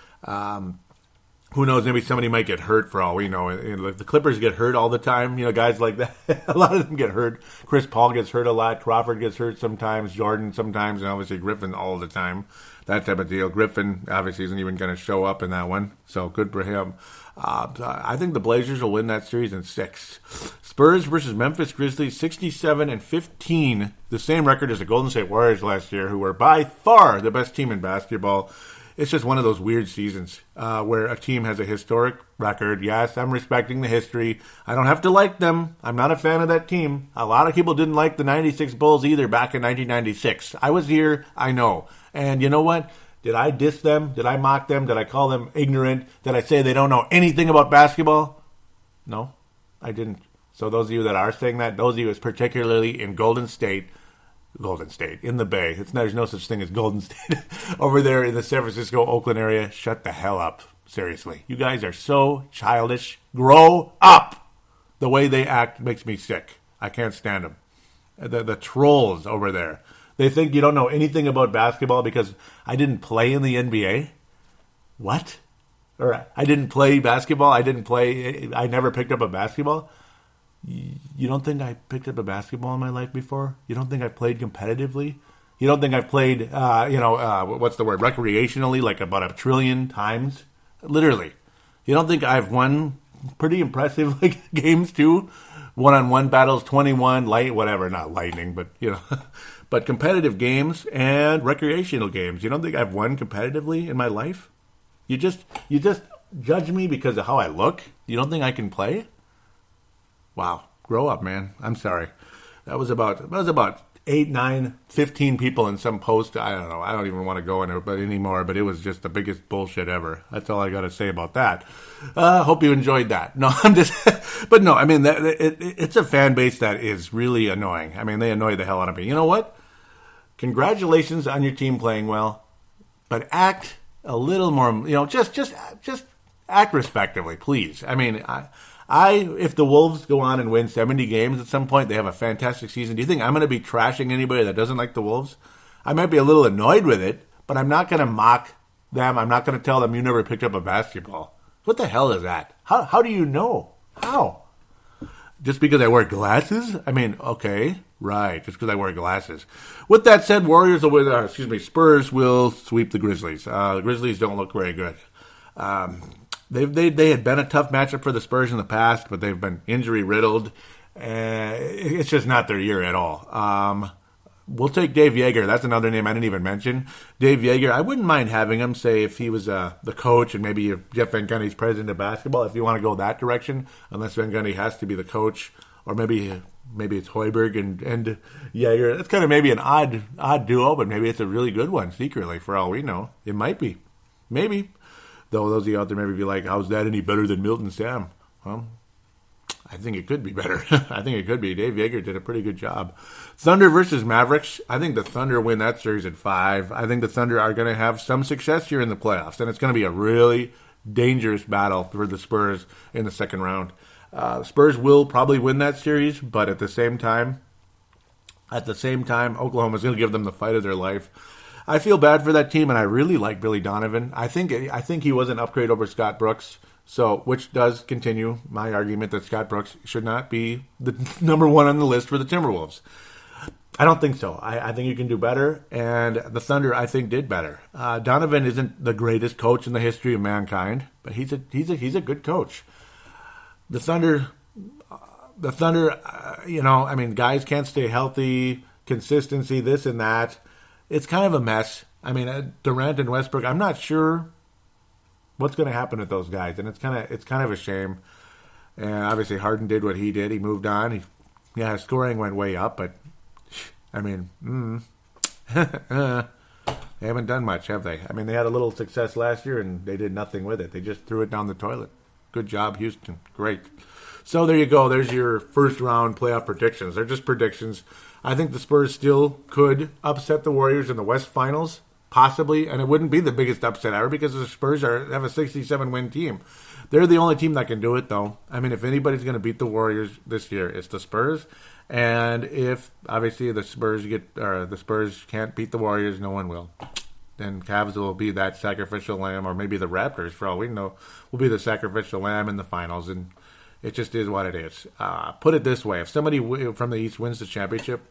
Who knows? Maybe somebody might get hurt for all we know. The Clippers get hurt all the time. Guys like that. A lot of them get hurt. Chris Paul gets hurt a lot. Crawford gets hurt sometimes. Jordan sometimes. And obviously Griffin all the time. That type of deal. Griffin obviously isn't even going to show up in that one. So good for him. I think the Blazers will win that series in 6. Spurs versus Memphis Grizzlies, 67-15. The same record as the Golden State Warriors last year, who were by far the best team in basketball. It's just one of those weird seasons where a team has a historic record. Yes, I'm respecting the history. I don't have to like them. I'm not a fan of that team. A lot of people didn't like the 96 Bulls either back in 1996. I was here. I know. And you know what? Did I diss them? Did I mock them? Did I call them ignorant? Did I say they don't know anything about basketball? No, I didn't. So those of you that are saying that, those of you particularly in Golden State, in the Bay. There's no such thing as Golden State. Over there in the San Francisco, Oakland area, shut the hell up. Seriously. You guys are so childish. Grow up! The way they act makes me sick. I can't stand them. The trolls over there. They think you don't know anything about basketball because I didn't play in the NBA? What? Or I didn't play basketball? I never picked up a basketball? You don't think I picked up a basketball in my life before? You don't think I've played competitively? You don't think I've played, recreationally, like about 1 trillion times? Literally. You don't think I've won pretty impressive games too? One-on-one battles, 21, not lightning, but, but competitive games and recreational games. You don't think I've won competitively in my life? You just judge me because of how I look? You don't think I can play? Wow. Grow up, man. I'm sorry. That was about 8, 9, 15 people in some post. I don't know. I don't even want to go into it anymore, but it was just the biggest bullshit ever. That's all I got to say about that. Hope you enjoyed that. No, I'm just, but no, I mean, it's a fan base that is really annoying. I mean, they annoy the hell out of me. You know what? Congratulations on your team playing well, but act a little more, just act respectively, please. I mean, if the Wolves go on and win 70 games at some point, they have a fantastic season. Do you think I'm going to be trashing anybody that doesn't like the Wolves? I might be a little annoyed with it, but I'm not going to mock them. I'm not going to tell them you never picked up a basketball. What the hell is that? How do you know? How? Just because I wear glasses? I mean, okay, right. Just because I wear glasses. With that said, Spurs will sweep the Grizzlies. The Grizzlies don't look very good. They had been a tough matchup for the Spurs in the past, but they've been injury riddled. It's just not their year at all. We'll take Dave Yeager. That's another name I didn't even mention. Dave Yeager, I wouldn't mind having him, say, if he was the coach and maybe Jeff Van Gundy's president of basketball, if you want to go that direction, unless Van Gundy has to be the coach, or maybe it's Hoiberg and Yeager. That's kind of maybe an odd duo, but maybe it's a really good one secretly for all we know. It might be. Maybe. Though those of you out there maybe be like, how's that any better than Milt and Sam? Well, I think it could be better. I think it could be. Dave Yeager did a pretty good job. Thunder versus Mavericks. I think the Thunder win that series at 5. I think the Thunder are going to have some success here in the playoffs, and it's going to be a really dangerous battle for the Spurs in the second round. Spurs will probably win that series, but at the same time, Oklahoma's going to give them the fight of their life. I feel bad for that team, and I really like Billy Donovan. I think he was an upgrade over Scott Brooks, which does continue my argument that Scott Brooks should not be the number one on the list for the Timberwolves. I don't think so. I think you can do better, and the Thunder, I think, did better. Donovan isn't the greatest coach in the history of mankind, but he's a good coach. The Thunder, guys can't stay healthy, consistency, this and that. It's kind of a mess. I mean, Durant and Westbrook, I'm not sure what's going to happen with those guys, and it's kind of a shame. And obviously, Harden did what he did. He moved on. His scoring went way up, but I mean, they haven't done much, have they? I mean, they had a little success last year, and they did nothing with it. They just threw it down the toilet. Good job, Houston. Great. So there you go. There's your first round playoff predictions. They're just predictions. I think the Spurs still could upset the Warriors in the West Finals, possibly, and it wouldn't be the biggest upset ever because the Spurs have a 67-win team. They're the only team that can do it, though. I mean, if anybody's going to beat the Warriors this year, it's the Spurs. And if obviously the Spurs can't beat the Warriors, no one will. Then Cavs will be that sacrificial lamb, or maybe the Raptors, for all we know, will be the sacrificial lamb in the finals, and it just is what it is. Put it this way: if somebody from the East wins the championship,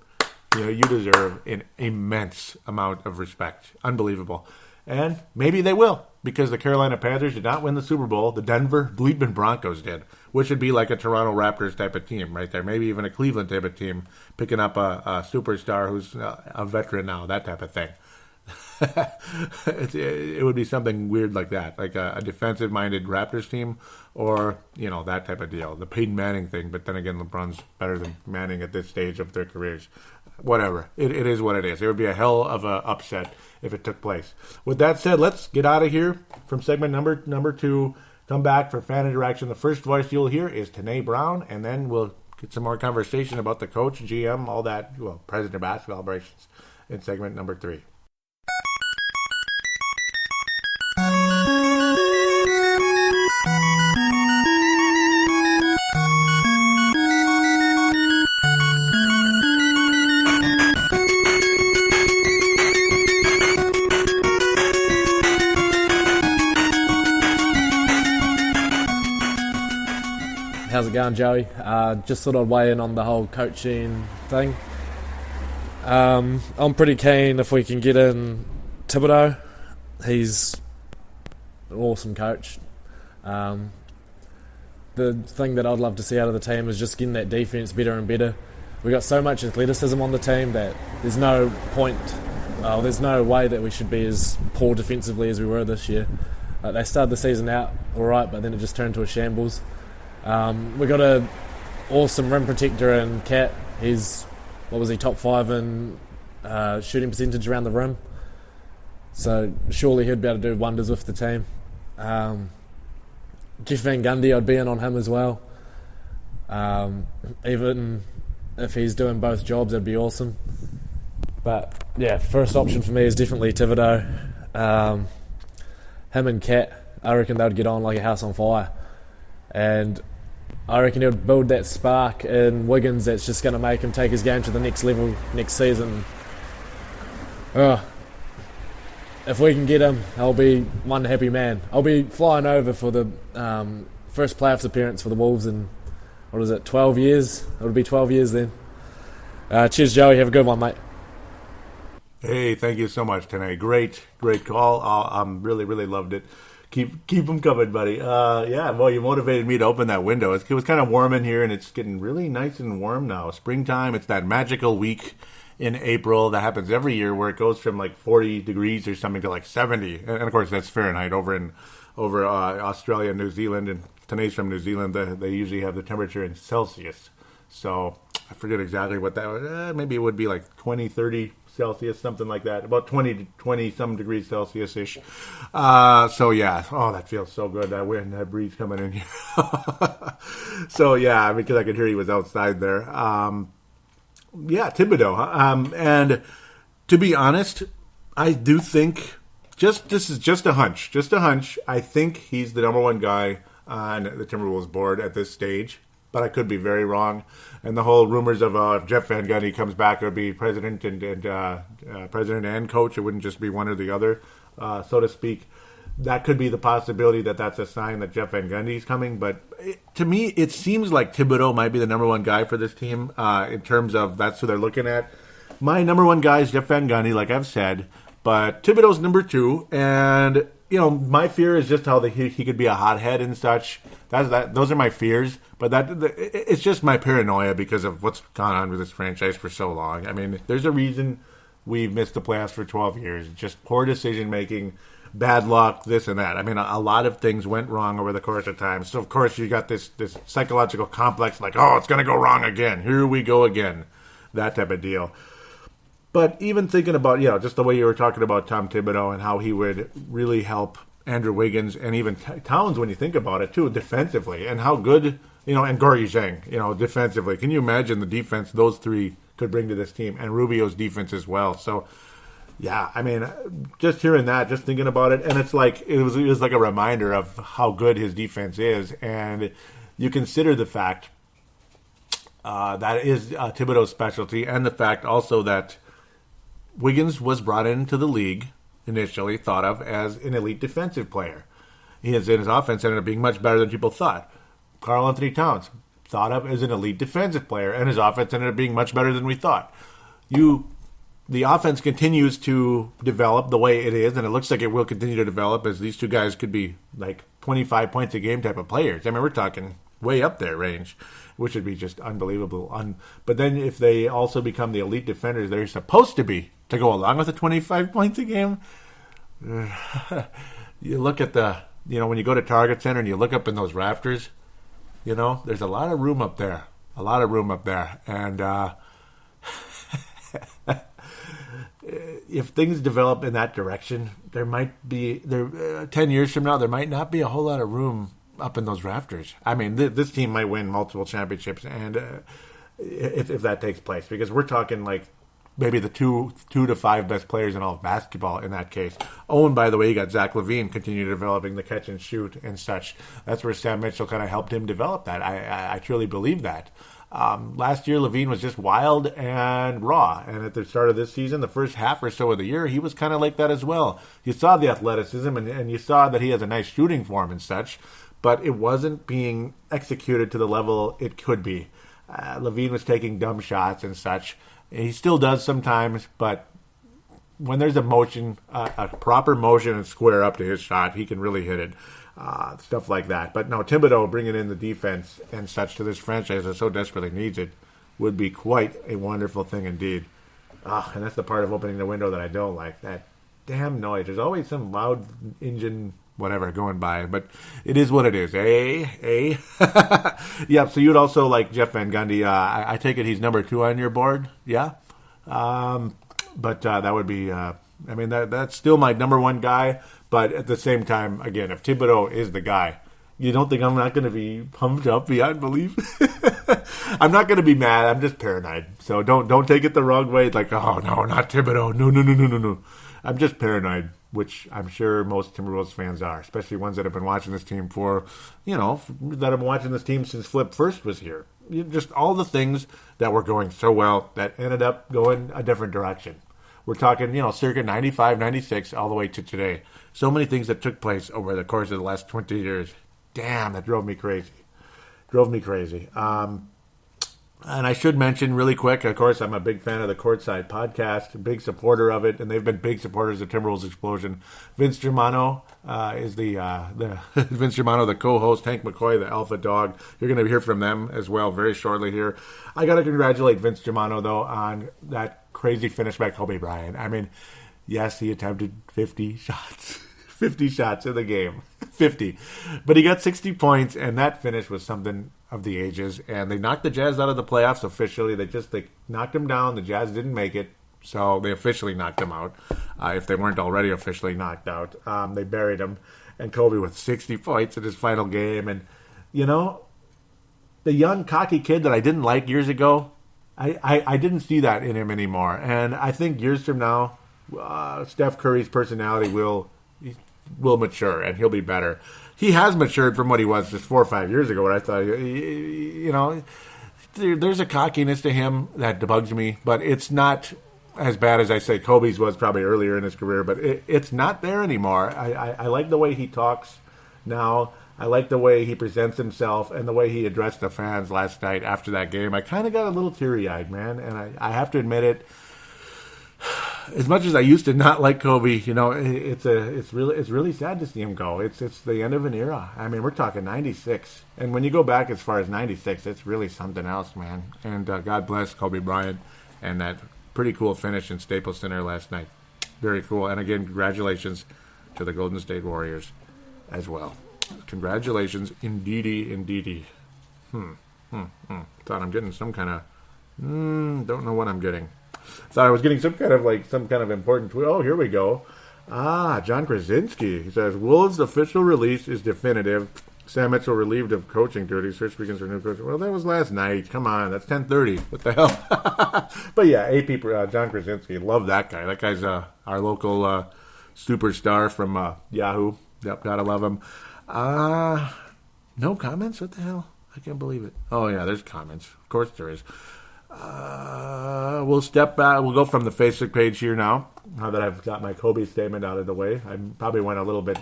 you deserve an immense amount of respect. Unbelievable. And maybe they will, because the Carolina Panthers did not win the Super Bowl. The Denver Bleedman Broncos did, which would be like a Toronto Raptors type of team right there. Maybe even a Cleveland type of team, picking up a superstar who's a veteran now, that type of thing. It would be something weird like that, like a defensive-minded Raptors team, or that type of deal, the Peyton Manning thing. But then again, LeBron's better than Manning at this stage of their careers. Whatever, it is what it is. It would be a hell of a upset if it took place. With that said, let's get out of here from segment number 2. Come back for fan interaction. The first voice you'll hear is Tanae Brown, and then we'll get some more conversation about the coach, GM, all that, president of basketball operations in segment number 3. How's it going, Joey? Just thought I'd weigh in on the whole coaching thing. I'm pretty keen if we can get in Thibodeau. He's an awesome coach. The thing that I'd love to see out of the team is just getting that defense better and better. We've got so much athleticism on the team that there's no way that we should be as poor defensively as we were this year. They started the season out all right, but then it just turned to a shambles. We got a awesome rim protector in Cat. He's, top 5 in shooting percentage around the rim. So surely he'd be able to do wonders with the team. Jeff Van Gundy, I'd be in on him as well. Even if he's doing both jobs, that'd be awesome. But yeah, first option for me is definitely Thibodeau. Him and Cat, I reckon they would get on like a house on fire. And I reckon he would build that spark in Wiggins that's just going to make him take his game to the next level next season. If we can get him, I'll be one happy man. I'll be flying over for the first playoffs appearance for the Wolves in, 12 years? It'll be 12 years then. Cheers, Joey. Have a good one, mate. Hey, thank you so much, Tanae. Great call. Really loved it. Keep them coming, buddy. Well, you motivated me to open that window. It was kind of warm in here, and it's getting really nice and warm now. Springtime, it's that magical week in April that happens every year where it goes from like 40 degrees or something to like 70. And of course, that's Fahrenheit over Australia and New Zealand. And Tanae's from New Zealand. They usually have the temperature in Celsius. So I forget exactly what that was. Maybe it would be like 20, 30 Celsius, something like that. About 20 to 20 some degrees Celsius-ish. So yeah, that feels so good. That wind, that breeze coming in here. So yeah, because I could hear he was outside there. Thibodeau. And to be honest, I do think this is just a hunch. I think he's the number one guy on the Timberwolves board at this stage. But I could be very wrong. And the whole rumors of if Jeff Van Gundy comes back, it would be president and coach. It wouldn't just be one or the other, so to speak. That could be the possibility that's a sign that Jeff Van Gundy is coming. But to me, it seems like Thibodeau might be the number one guy for this team in terms of that's who they're looking at. My number one guy is Jeff Van Gundy, like I've said. But Thibodeau's number 2. And, my fear is just how he could be a hothead and such. Those are my fears. But it's just my paranoia because of what's gone on with this franchise for so long. I mean, there's a reason we've missed the playoffs for 12 years. Just poor decision-making, bad luck, this and that. I mean, a lot of things went wrong over the course of time. So, of course, you got this psychological complex like, it's going to go wrong again. Here we go again. That type of deal. But even thinking about, just the way you were talking about Tom Thibodeau and how he would really help Andrew Wiggins and even Towns when you think about it, too, defensively. And how good, and Gorgie Zhang, defensively. Can you imagine the defense those three could bring to this team? And Rubio's defense as well. So, yeah, I mean, just hearing that, just thinking about it, and it's like it was like a reminder of how good his defense is. And you consider the fact that is Thibodeau's specialty, and the fact also that Wiggins was brought into the league initially thought of as an elite defensive player. His offense ended up being much better than people thought. Karl Anthony Towns thought of as an elite defensive player, and his offense ended up being much better than we thought. The offense continues to develop the way it is, and it looks like it will continue to develop as these two guys could be like 25 points a game type of players. I mean, we're talking way up there range, which would be just unbelievable. But then if they also become the elite defenders they're supposed to be to go along with the 25 points a game, you look at when you go to Target Center and you look up in those rafters, there's a lot of room up there. And if things develop in that direction, there might be 10 years from now, there might not be a whole lot of room up in those rafters. I mean, this team might win multiple championships, and if that takes place, because we're talking like maybe the two to five best players in all of basketball in that case. Oh, and by the way, you got Zach LaVine continue developing the catch and shoot and such. That's where Sam Mitchell kind of helped him develop that. I truly believe that. Last year, LaVine was just wild and raw. And at the start of this season, the first half or so of the year, he was kind of like that as well. You saw the athleticism, and you saw that he has a nice shooting form and such, but it wasn't being executed to the level it could be. LaVine was taking dumb shots and such. He still does sometimes, but when there's a motion, a proper motion and square up to his shot, he can really hit it. Stuff like that. But no, Thibodeau bringing in the defense and such to this franchise that so desperately needs it would be quite a wonderful thing indeed. And that's the part of opening the window that I don't like. That damn noise. There's always some loud engine whatever going by. But it is what it is, eh? Yeah, so you'd also like Jeff Van Gundy. I take it he's number 2 on your board, yeah? But that would be, that's still my number 1 guy. But at the same time, again, if Thibodeau is the guy, you don't think I'm not going to be pumped up beyond belief? I'm not going to be mad. I'm just paranoid. So don't take it the wrong way. It's like, oh, no, not Thibodeau. No. I'm just paranoid, which I'm sure most Timberwolves fans are, especially ones that have been watching this team that have been watching this team since Flip first was here. Just all the things that were going so well that ended up going a different direction. We're talking, circa 95, 96, all the way to today. So many things that took place over the course of the last 20 years. Damn, that drove me crazy. And I should mention really quick, of course, I'm a big fan of the Courtside podcast, big supporter of it, and they've been big supporters of Timberwolves Explosion. Vince Germano is the Vince Germano, the co-host, Hank McCoy, the alpha dog. You're going to hear from them as well very shortly here. I got to congratulate Vince Germano, though, on that crazy finish by Kobe Bryant. I mean, yes, he attempted 50 shots. 50 shots in the game. 50. But he got 60 points, and that finish was something of the ages. And they knocked the Jazz out of the playoffs officially. They knocked them down. The Jazz didn't make it, so they officially knocked them out. If they weren't already officially knocked out. They buried him. And Kobe with 60 points in his final game. And, the young, cocky kid that I didn't like years ago, I didn't see that in him anymore. And I think years from now, Steph Curry's personality will mature and he'll be better. He has matured from what he was just 4 or 5 years ago, where I thought, there's a cockiness to him that bugs me, but it's not as bad as I say Kobe's was probably earlier in his career, but it's not there anymore. I like the way he talks now. I like the way he presents himself and the way he addressed the fans last night after that game. I kind of got a little teary-eyed, man, and I have to admit it. As much as I used to not like Kobe, it's really sad to see him go. It's the end of an era. I mean, we're talking 96, and when you go back as far as 96, it's really something else, man. And God bless Kobe Bryant and that pretty cool finish in Staples Center last night. Very cool. And again, congratulations to the Golden State Warriors as well. Congratulations, indeedy. Thought I'm getting some kind of don't know what I'm getting. Thought I was getting some kind of important tweet. Oh, here we go. John Krasinski. He says, Wolves' official release is definitive. Sam Mitchell relieved of coaching duties. Search begins for new coach. Well, that was last night. Come on, that's 10:30. What the hell? But yeah, AP John Krasinski. Love that guy. That guy's our local superstar from Yahoo. Yep, gotta love him. No comments? What the hell? I can't believe it. Oh yeah, there's comments. Of course there is. We'll step back. We'll go from the Facebook page here now that I've got my Kobe statement out of the way. I probably went a little bit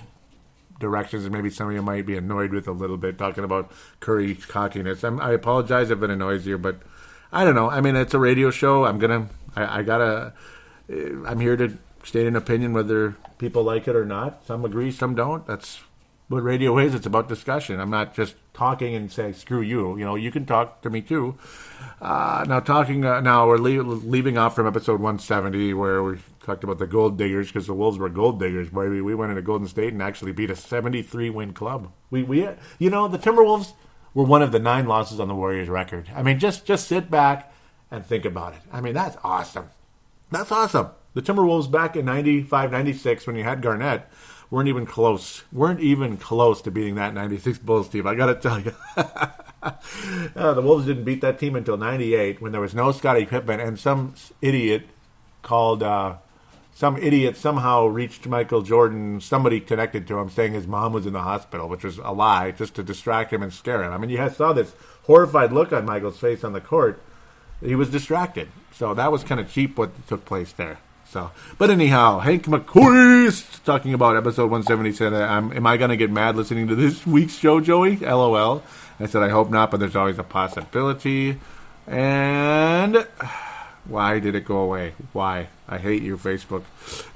directions and maybe some of you might be annoyed with a little bit talking about Curry's cockiness. I apologize if it annoys you, but I don't know. I mean, it's a radio show. I'm here to state an opinion whether people like it or not. Some agree, some don't. That's what radio is. It's about discussion. I'm not just talking and saying, screw you. You can talk to me too. Now we're leaving off from episode 170 where we talked about the gold diggers because the Wolves were gold diggers, baby. We went into Golden State and actually beat a 73-win club. The Timberwolves were one of the 9 losses on the Warriors record. I mean, just sit back and think about it. I mean, that's awesome. That's awesome. The Timberwolves back in 95, 96 when you had Garnett weren't even close to beating that 96 Bulls team. I got to tell you. The Wolves didn't beat that team until 98 when there was no Scottie Pippen and some idiot somehow reached Michael Jordan, somebody connected to him saying his mom was in the hospital, which was a lie just to distract him and scare him. I mean, you saw this horrified look on Michael's face on the court. He was distracted. So that was kind of cheap what took place there. But anyhow, Hank McCoy is talking about episode 170. Said, am I going to get mad listening to this week's show, Joey? LOL. I said, I hope not, but there's always a possibility. And why did it go away? Why? I hate you, Facebook.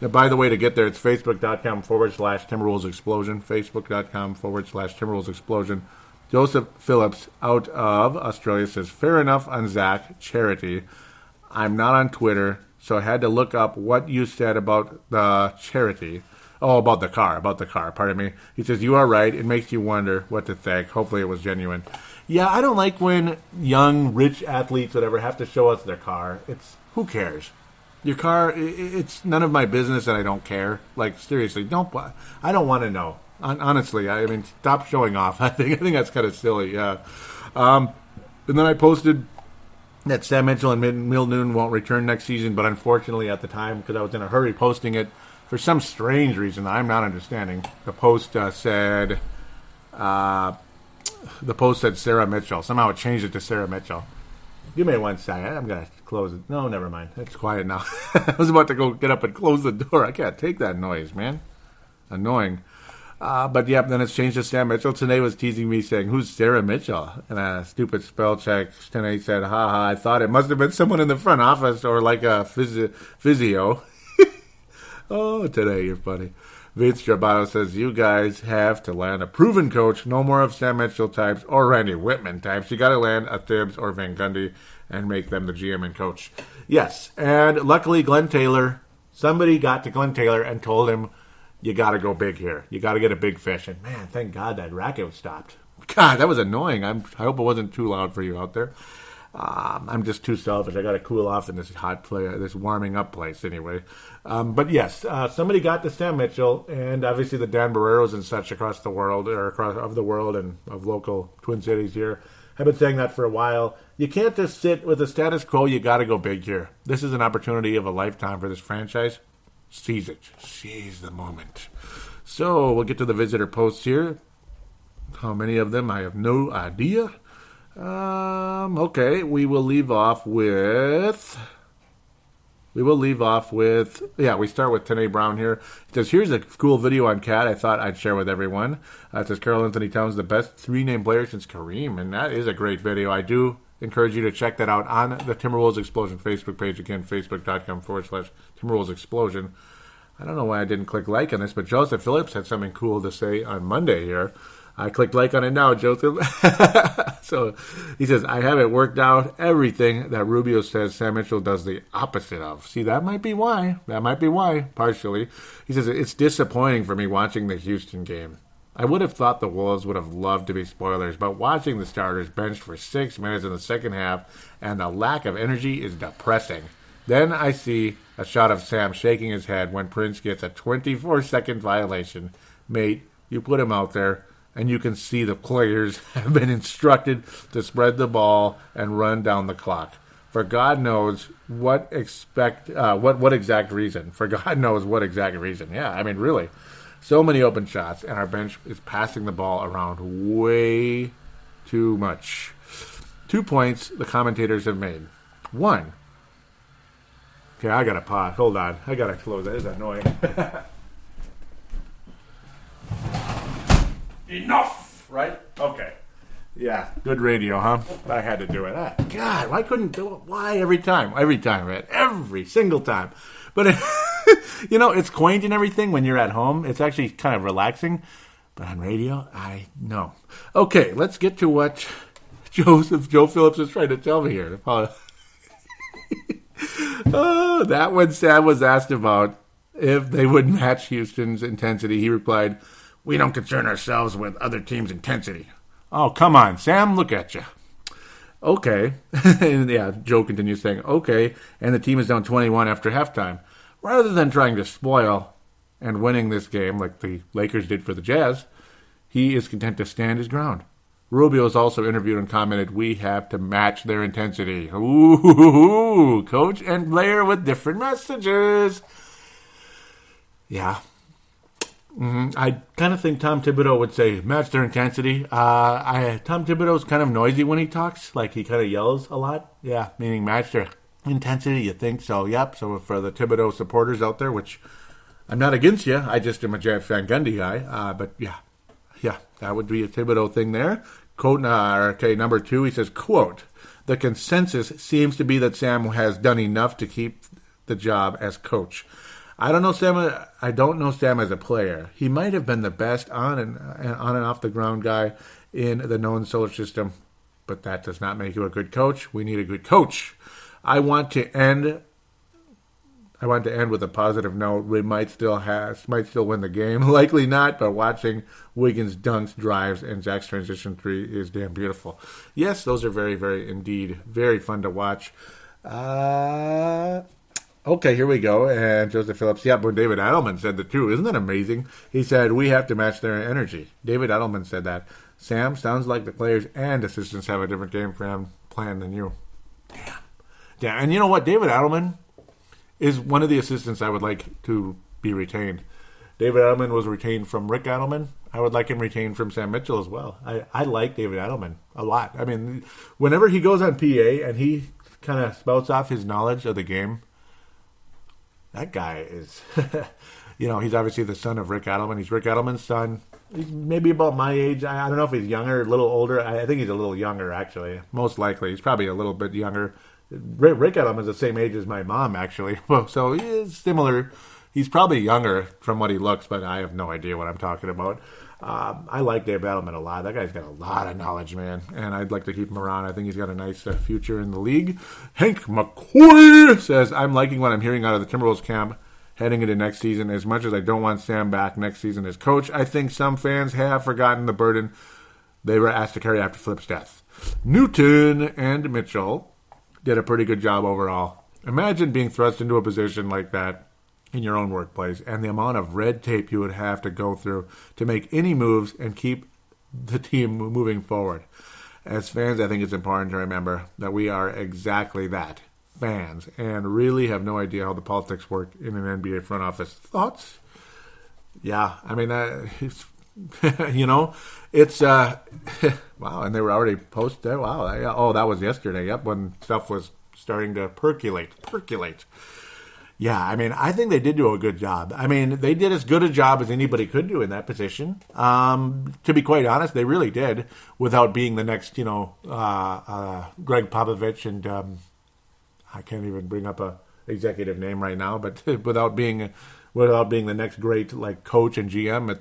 Now, by the way, to get there, it's facebook.com/Timberwolves Explosion. Facebook.com/Timberwolves Explosion. Joseph Phillips out of Australia says, fair enough on Zach, charity. I'm not on Twitter, so I had to look up what you said about the charity. Oh, about the car. Pardon me. He says, you are right. It makes you wonder what to think. Hopefully it was genuine. Yeah, I don't like when young, rich athletes, whatever, have to show us their car. Who cares? Your car, it's none of my business and I don't care. Like, seriously, I don't want to know. Honestly, I mean, stop showing off. I think that's kind of silly, yeah. And then I posted that Sam Mitchell and Milt Newton won't return next season, but unfortunately at the time, because I was in a hurry posting it, for some strange reason I'm not understanding, the post said Sarah Mitchell. Somehow it changed it to Sarah Mitchell. Give me one second. I'm going to close it. No, never mind. It's quiet now. I was about to go get up and close the door. I can't take that noise, man. Annoying. But yeah, then it's changed to Sam Mitchell. Today was teasing me saying, who's Sarah Mitchell? And a stupid spell check. Today said, haha, I thought it must have been someone in the front office or like a physio. Oh, today you're funny. Vince Giabato says, you guys have to land a proven coach. No more of Sam Mitchell types or Randy Whitman types. You got to land a Thibs or Van Gundy and make them the GM and coach. Yes, and luckily Glen Taylor, somebody got to Glen Taylor and told him, you got to go big here. You got to get a big fish. And man, thank God that racket stopped. God, that was annoying. I hope it wasn't too loud for you out there. I'm just too selfish. I got to cool off in this this warming up place anyway. But yes, somebody got to Sam Mitchell, and obviously the Dan Barreros and such across the world, or across the world and of local Twin Cities here, have been saying that for a while. You can't just sit with the status quo. You got to go big here. This is an opportunity of a lifetime for this franchise. Seize it. Seize the moment. So we'll get to the visitor posts here. How many of them? I have no idea. Okay, we will start with Tanae Brown here. It says, here's a cool video on Cat I thought I'd share with everyone. It says, Karl Anthony Towns, the best three-name player since Kareem, and that is a great video. I do encourage you to check that out on the Timberwolves Explosion Facebook page. Again, facebook.com/Timberwolves Explosion. I don't know why I didn't click like on this, but Joseph Phillips had something cool to say on Monday here. I clicked like on it now, Joseph. So he says, I have it worked out. Everything that Rubio says Sam Mitchell does the opposite of. See, that might be why. Partially. He says, it's disappointing for me watching the Houston game. I would have thought the Wolves would have loved to be spoilers, but watching the starters benched for 6 minutes in the second half and the lack of energy is depressing. Then I see a shot of Sam shaking his head when Prince gets a 24-second violation. Mate, you put him out there, and you can see the players have been instructed to spread the ball and run down the clock. For God knows what exact reason. For God knows what exact reason. Yeah, I mean, really. So many open shots, and our bench is passing the ball around way too much. 2 points the commentators have made. 1. Okay, I got to pause. Hold on. I got to close that. It's annoying. Enough! Right? Okay. Yeah, good radio, huh? I had to do it. God, why couldn't do it? Why every time? Every time, man. Every single time. But, it's quaint and everything when you're at home. It's actually kind of relaxing. But on radio, I know. Okay, let's get to what Joe Phillips is trying to tell me here. Oh, that when Sam was asked about if they would match Houston's intensity, he replied, we don't concern ourselves with other teams' intensity. Oh, come on, Sam, look at you. Okay. And yeah, Joe continues saying, okay, and the team is down 21 after halftime. Rather than trying to spoil and winning this game like the Lakers did for the Jazz, he is content to stand his ground. Rubio is also interviewed and commented, we have to match their intensity. Ooh, coach and player with different messages. Yeah. I kind of think Tom Thibodeau would say, match their intensity. Tom Thibodeau's kind of noisy when he talks. Like, he kind of yells a lot. Yeah, meaning match their intensity, you think? So, yep. So, for the Thibodeau supporters out there, which I'm not against you. I just am a Van Gundy guy. But, yeah, that would be a Thibodeau thing there. Quote, number 2, he says, quote, the consensus seems to be that Sam has done enough to keep the job as coach. I don't know Sam as a player. He might have been the best on and off the ground guy in the known solar system, but that does not make you a good coach. We need a good coach. I want to end I want to end with a positive note. We might still win the game. Likely not, but watching Wiggins' dunks, drives, and Zach's transition three is damn beautiful. Yes, those are very, very indeed very fun to watch. Okay, here we go. And Joseph Phillips, when David Adelman said that too. Isn't that amazing? He said, we have to match their energy. David Adelman said that. Sam, sounds like the players and assistants have a different game plan than you. Damn. Yeah, and you know what? David Adelman is one of the assistants I would like to be retained. David Adelman was retained from Rick Adelman. I would like him retained from Sam Mitchell as well. I like David Adelman a lot. I mean, whenever he goes on PA and he kind of spouts off his knowledge of the game, that guy is, he's obviously the son of Rick Adelman. He's Rick Adelman's son. He's maybe about my age. I don't know if he's younger, a little older. I think he's a little younger, actually. Most likely. He's probably a little bit younger. Rick Adelman's the same age as my mom, actually. So he is similar. He's probably younger from what he looks, but I have no idea what I'm talking about. I like Dave Adelman a lot. That guy's got a lot of knowledge, man, and I'd like to keep him around. I think he's got a nice future in the league. Hank McCoy says, I'm liking what I'm hearing out of the Timberwolves camp heading into next season. As much as I don't want Sam back next season as coach, I think some fans have forgotten the burden they were asked to carry after Flip's death. Newton and Mitchell did a pretty good job overall. Imagine being thrust into a position like that in your own workplace and the amount of red tape you would have to go through to make any moves and keep the team moving forward. As fans, I think it's important to remember that we are exactly that, fans, and really have no idea how the politics work in an NBA front office. Thoughts? Yeah, I mean, it's, it's, wow, and they were already posted. Wow, that was yesterday, when stuff was starting to percolate. Yeah, I mean, I think they did do a good job. I mean, they did as good a job as anybody could do in that position. To be quite honest, they really did, without being the next, Greg Popovich and I can't even bring up a executive name right now, but without being the next great coach and GM at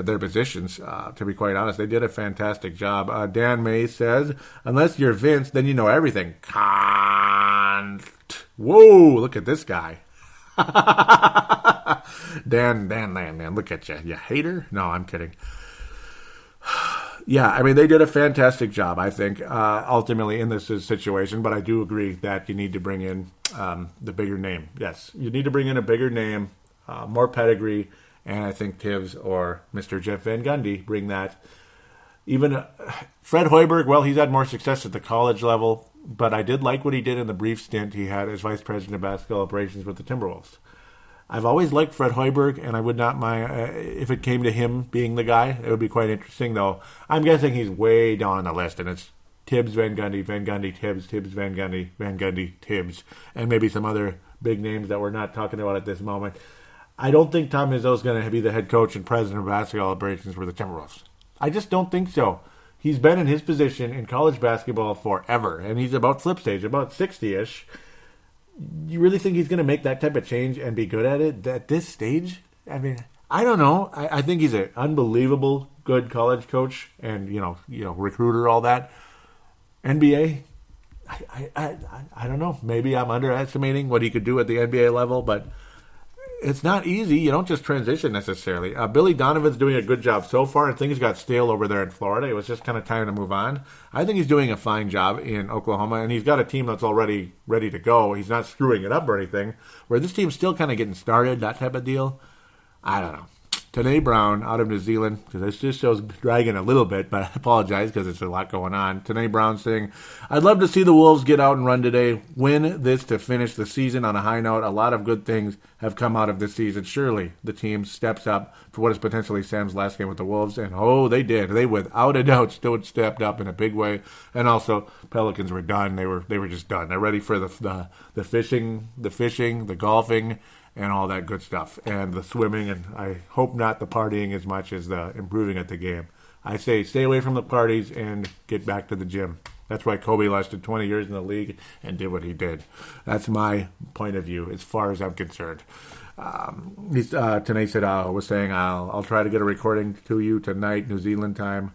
their positions. To be quite honest, they did a fantastic job. Dan May says, "Unless you're Vince, then you know everything." Whoa, look at this guy. Dan, look at you. You hater? No, I'm kidding. Yeah, I mean, they did a fantastic job, I think, ultimately in this situation. But I do agree that you need to bring in the bigger name. Yes, you need to bring in a bigger name, more pedigree. And I think Tibbs or Mr. Jeff Van Gundy bring that. Even Fred Hoiberg, well, he's had more success at the college level. But I did like what he did in the brief stint he had as vice president of basketball operations with the Timberwolves. I've always liked Fred Hoiberg, and I would not mind if it came to him being the guy. It would be quite interesting, though. I'm guessing he's way down on the list, and it's Tibbs, Van Gundy, Tibbs, Van Gundy, Tibbs, and maybe some other big names that we're not talking about at this moment. I don't think Tom Izzo is going to be the head coach and president of basketball operations for the Timberwolves. I just don't think so. He's been in his position in college basketball forever, and he's about flip stage, about 60-ish. You really think he's going to make that type of change and be good at it at this stage? I mean, I don't know. I think he's an unbelievable good college coach and, recruiter, all that. NBA, I don't know. Maybe I'm underestimating what he could do at the NBA level, but it's not easy. You don't just transition necessarily. Billy Donovan's doing a good job so far, and things got stale over there in Florida. It was just kind of time to move on. I think he's doing a fine job in Oklahoma, and he's got a team that's already ready to go. He's not screwing it up or anything, where this team's still kind of getting started, that type of deal. I don't know. Tanae Brown out of New Zealand, because this just shows dragging a little bit, but I apologize because there's a lot going on. Tanae Brown saying, I'd love to see the Wolves get out and run today, win this to finish the season on a high note. A lot of good things have come out of this season. Surely the team steps up for what is potentially Sam's last game with the Wolves, and they did. They without a doubt still stepped up in a big way. And also, Pelicans were done. They were just done. They're ready for the fishing, the golfing, and all that good stuff, and the swimming, and I hope not the partying as much as the improving at the game. I say stay away from the parties and get back to the gym. That's why Kobe lasted 20 years in the league and did what he did. That's my point of view as far as I'm concerned. Tanae said, was saying, I'll try to get a recording to you tonight, New Zealand time,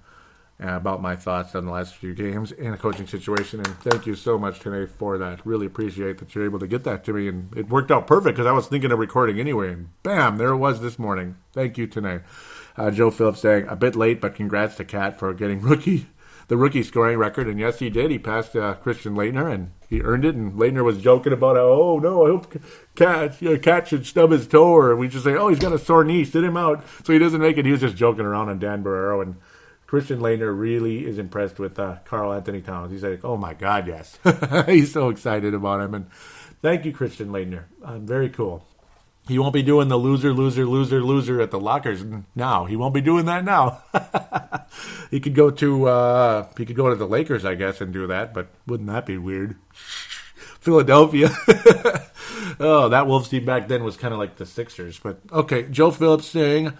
about my thoughts on the last few games and a coaching situation. And thank you so much today for that. Really appreciate that you're able to get that to me. And it worked out perfect because I was thinking of recording anyway. And bam, there it was this morning. Thank you today. Joe Phillips saying, a bit late, but congrats to Kat for getting the rookie scoring record. And yes, he did. He passed Christian Laettner, and he earned it. And Laettner was joking about, oh, no, I hope Kat should stub his toe. Or we just say, oh, he's got a sore knee, sit him out. So he doesn't make it. He was just joking around on Dan Barrero. And Christian Laettner really is impressed with Karl Anthony Towns. He's like, oh, my God, yes. He's so excited about him. And thank you, Christian Laettner. Very cool. He won't be doing the loser at the lockers now. He won't be doing that now. He could go to the Lakers, I guess, and do that. But wouldn't that be weird? Philadelphia. Oh, that Wolves team back then was kind of like the Sixers. But okay, Joe Phillips saying,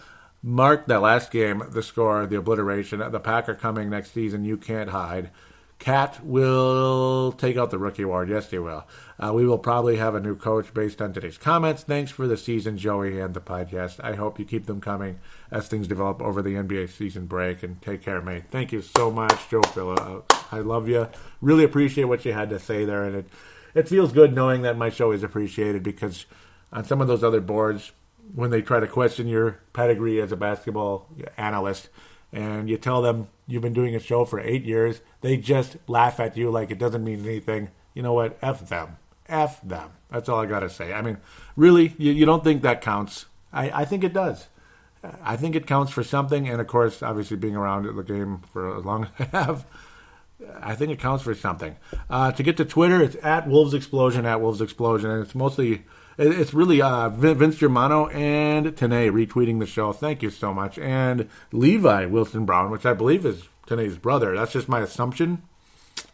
Mark, that last game, the score, the obliteration, the Pack are coming next season. You can't hide. Cat will take out the rookie award. Yes, they will. We will probably have a new coach based on today's comments. Thanks for the season, Joey, and the podcast. I hope you keep them coming as things develop over the NBA season break. And take care, mate. Thank you so much, Joe Phillips. I love you. Really appreciate what you had to say there. And it feels good knowing that my show is appreciated, because on some of those other boards, when they try to question your pedigree as a basketball analyst, and you tell them you've been doing a show for 8 years, they just laugh at you like it doesn't mean anything. You know what? F them. F them. That's all I got to say. I mean, really, you don't think that counts. I think it does. I think it counts for something. And, of course, obviously being around the game for as long as I have, I think it counts for something. To get to Twitter, it's at Wolves Explosion, And it's mostly... It's really Vince Germano and Tanae retweeting the show. Thank you so much. And Levi Wilson Brown, which I believe is Tanae's brother. That's just my assumption.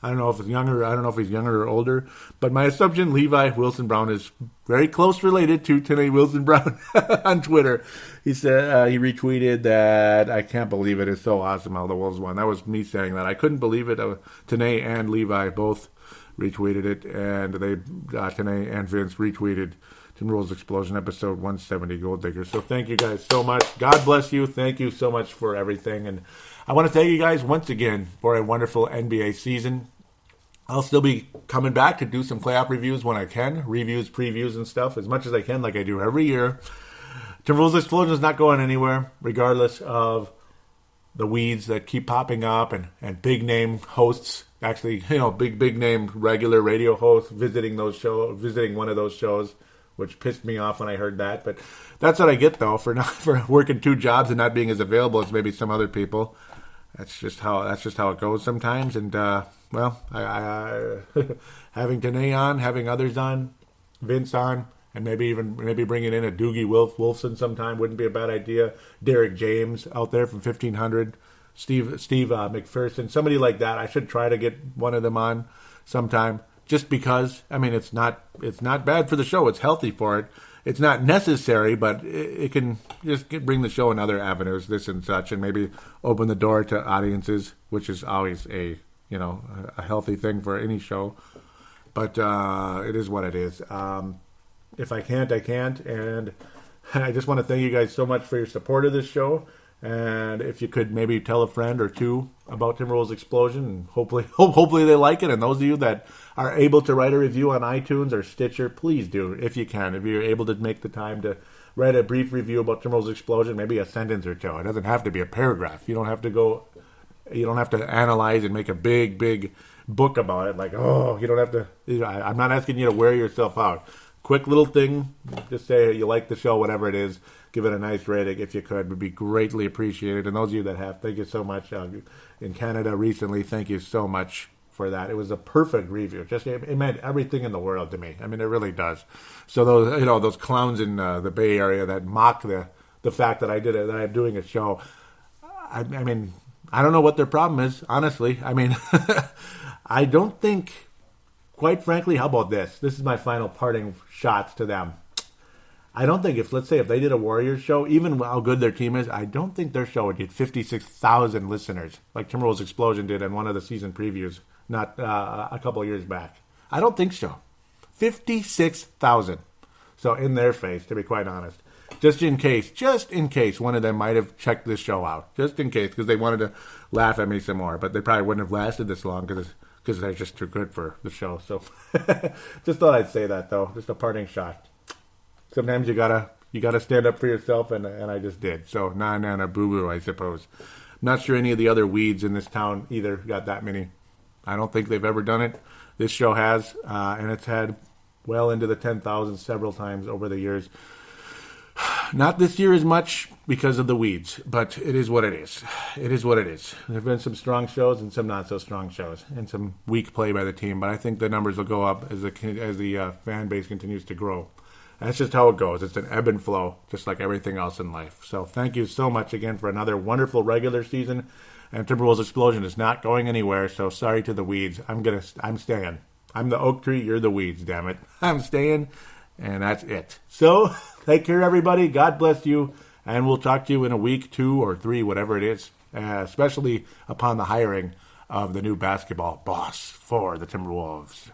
I don't know if it's younger. I don't know if he's younger or older. But my assumption, Levi Wilson Brown is very close related to Tanae Wilson Brown on Twitter. He said he retweeted that, I can't believe it. It's so awesome how the Wolves won. That was me saying that. I couldn't believe it. Tanae and Levi both retweeted it, and they Tanae and Vince retweeted Timberwolves Explosion episode 170 Gold Digger. So thank you guys so much. God bless you. Thank you so much for everything, and I want to thank you guys once again for a wonderful NBA season. I'll still be coming back to do some playoff reviews when I can, reviews, previews, and stuff as much as I can, like I do every year. Timberwolves Explosion is not going anywhere, regardless of the weeds that keep popping up and big name hosts. Actually, big name regular radio hosts visiting one of those shows, which pissed me off when I heard that. But that's what I get, though, for working 2 jobs and not being as available as maybe some other people. That's just how it goes sometimes. And I having Danae on, having others on, Vince on, and maybe bringing in a Doogie Wolfson sometime wouldn't be a bad idea. Derek James out there from 1500. Steve McPherson, somebody like that. I should try to get one of them on sometime, just because. I mean, it's not bad for the show. It's healthy for it. It's not necessary, but it can just bring the show in other avenues, this and such, and maybe open the door to audiences, which is always a healthy thing for any show. But it is what it is. If I can't, I can't, and I just want to thank you guys so much for your support of this show. And if you could maybe tell a friend or two about Timberwolves Explosion, and hopefully they like it. And those of you that are able to write a review on iTunes or Stitcher, please do, if you can. If you're able to make the time to write a brief review about Timberwolves Explosion, maybe a sentence or two. It doesn't have to be a paragraph. You don't have to analyze and make a big book about it. Like, you don't have to. I'm not asking you to wear yourself out. Quick little thing, just say you like the show, whatever it is. Give it a nice rating if you could. Would be greatly appreciated. And those of you that have, thank you so much. In Canada recently, thank you so much for that. It was a perfect review. It meant everything in the world to me. I mean, it really does. So those clowns in the Bay Area that mock the fact that that I'm doing a show. I mean, I don't know what their problem is, honestly. I mean, I don't think. Quite frankly, how about this? This is my final parting shots to them. I don't think let's say if they did a Warriors show, even how good their team is, I don't think their show would get 56,000 listeners like Timberwolves Explosion did in one of the season previews not a couple of years back. I don't think so. 56,000. So in their face, to be quite honest. just in case one of them might have checked this show out, just in case, because they wanted to laugh at me some more, but they probably wouldn't have lasted this long because they're just too good for the show. So just thought I'd say that, though, just a parting shot. Sometimes you gotta stand up for yourself, and I just did. So na boo boo, I suppose. I'm not sure any of the other weeds in this town either got that many. I don't think they've ever done it. This show has, and it's had well into the 10,000 several times over the years. Not this year as much because of the weeds, but it is what it is. It is what it is. There have been some strong shows and some not so strong shows, and some weak play by the team. But I think the numbers will go up as the fan base continues to grow. That's just how it goes. It's an ebb and flow, just like everything else in life. So thank you so much again for another wonderful regular season. And Timberwolves Explosion is not going anywhere. So sorry to the weeds. I'm staying. I'm the oak tree. You're the weeds. Damn it. I'm staying. And that's it. So, take care, everybody. God bless you. And we'll talk to you in a week, 2 or 3, whatever it is, especially upon the hiring of the new basketball boss for the Timberwolves.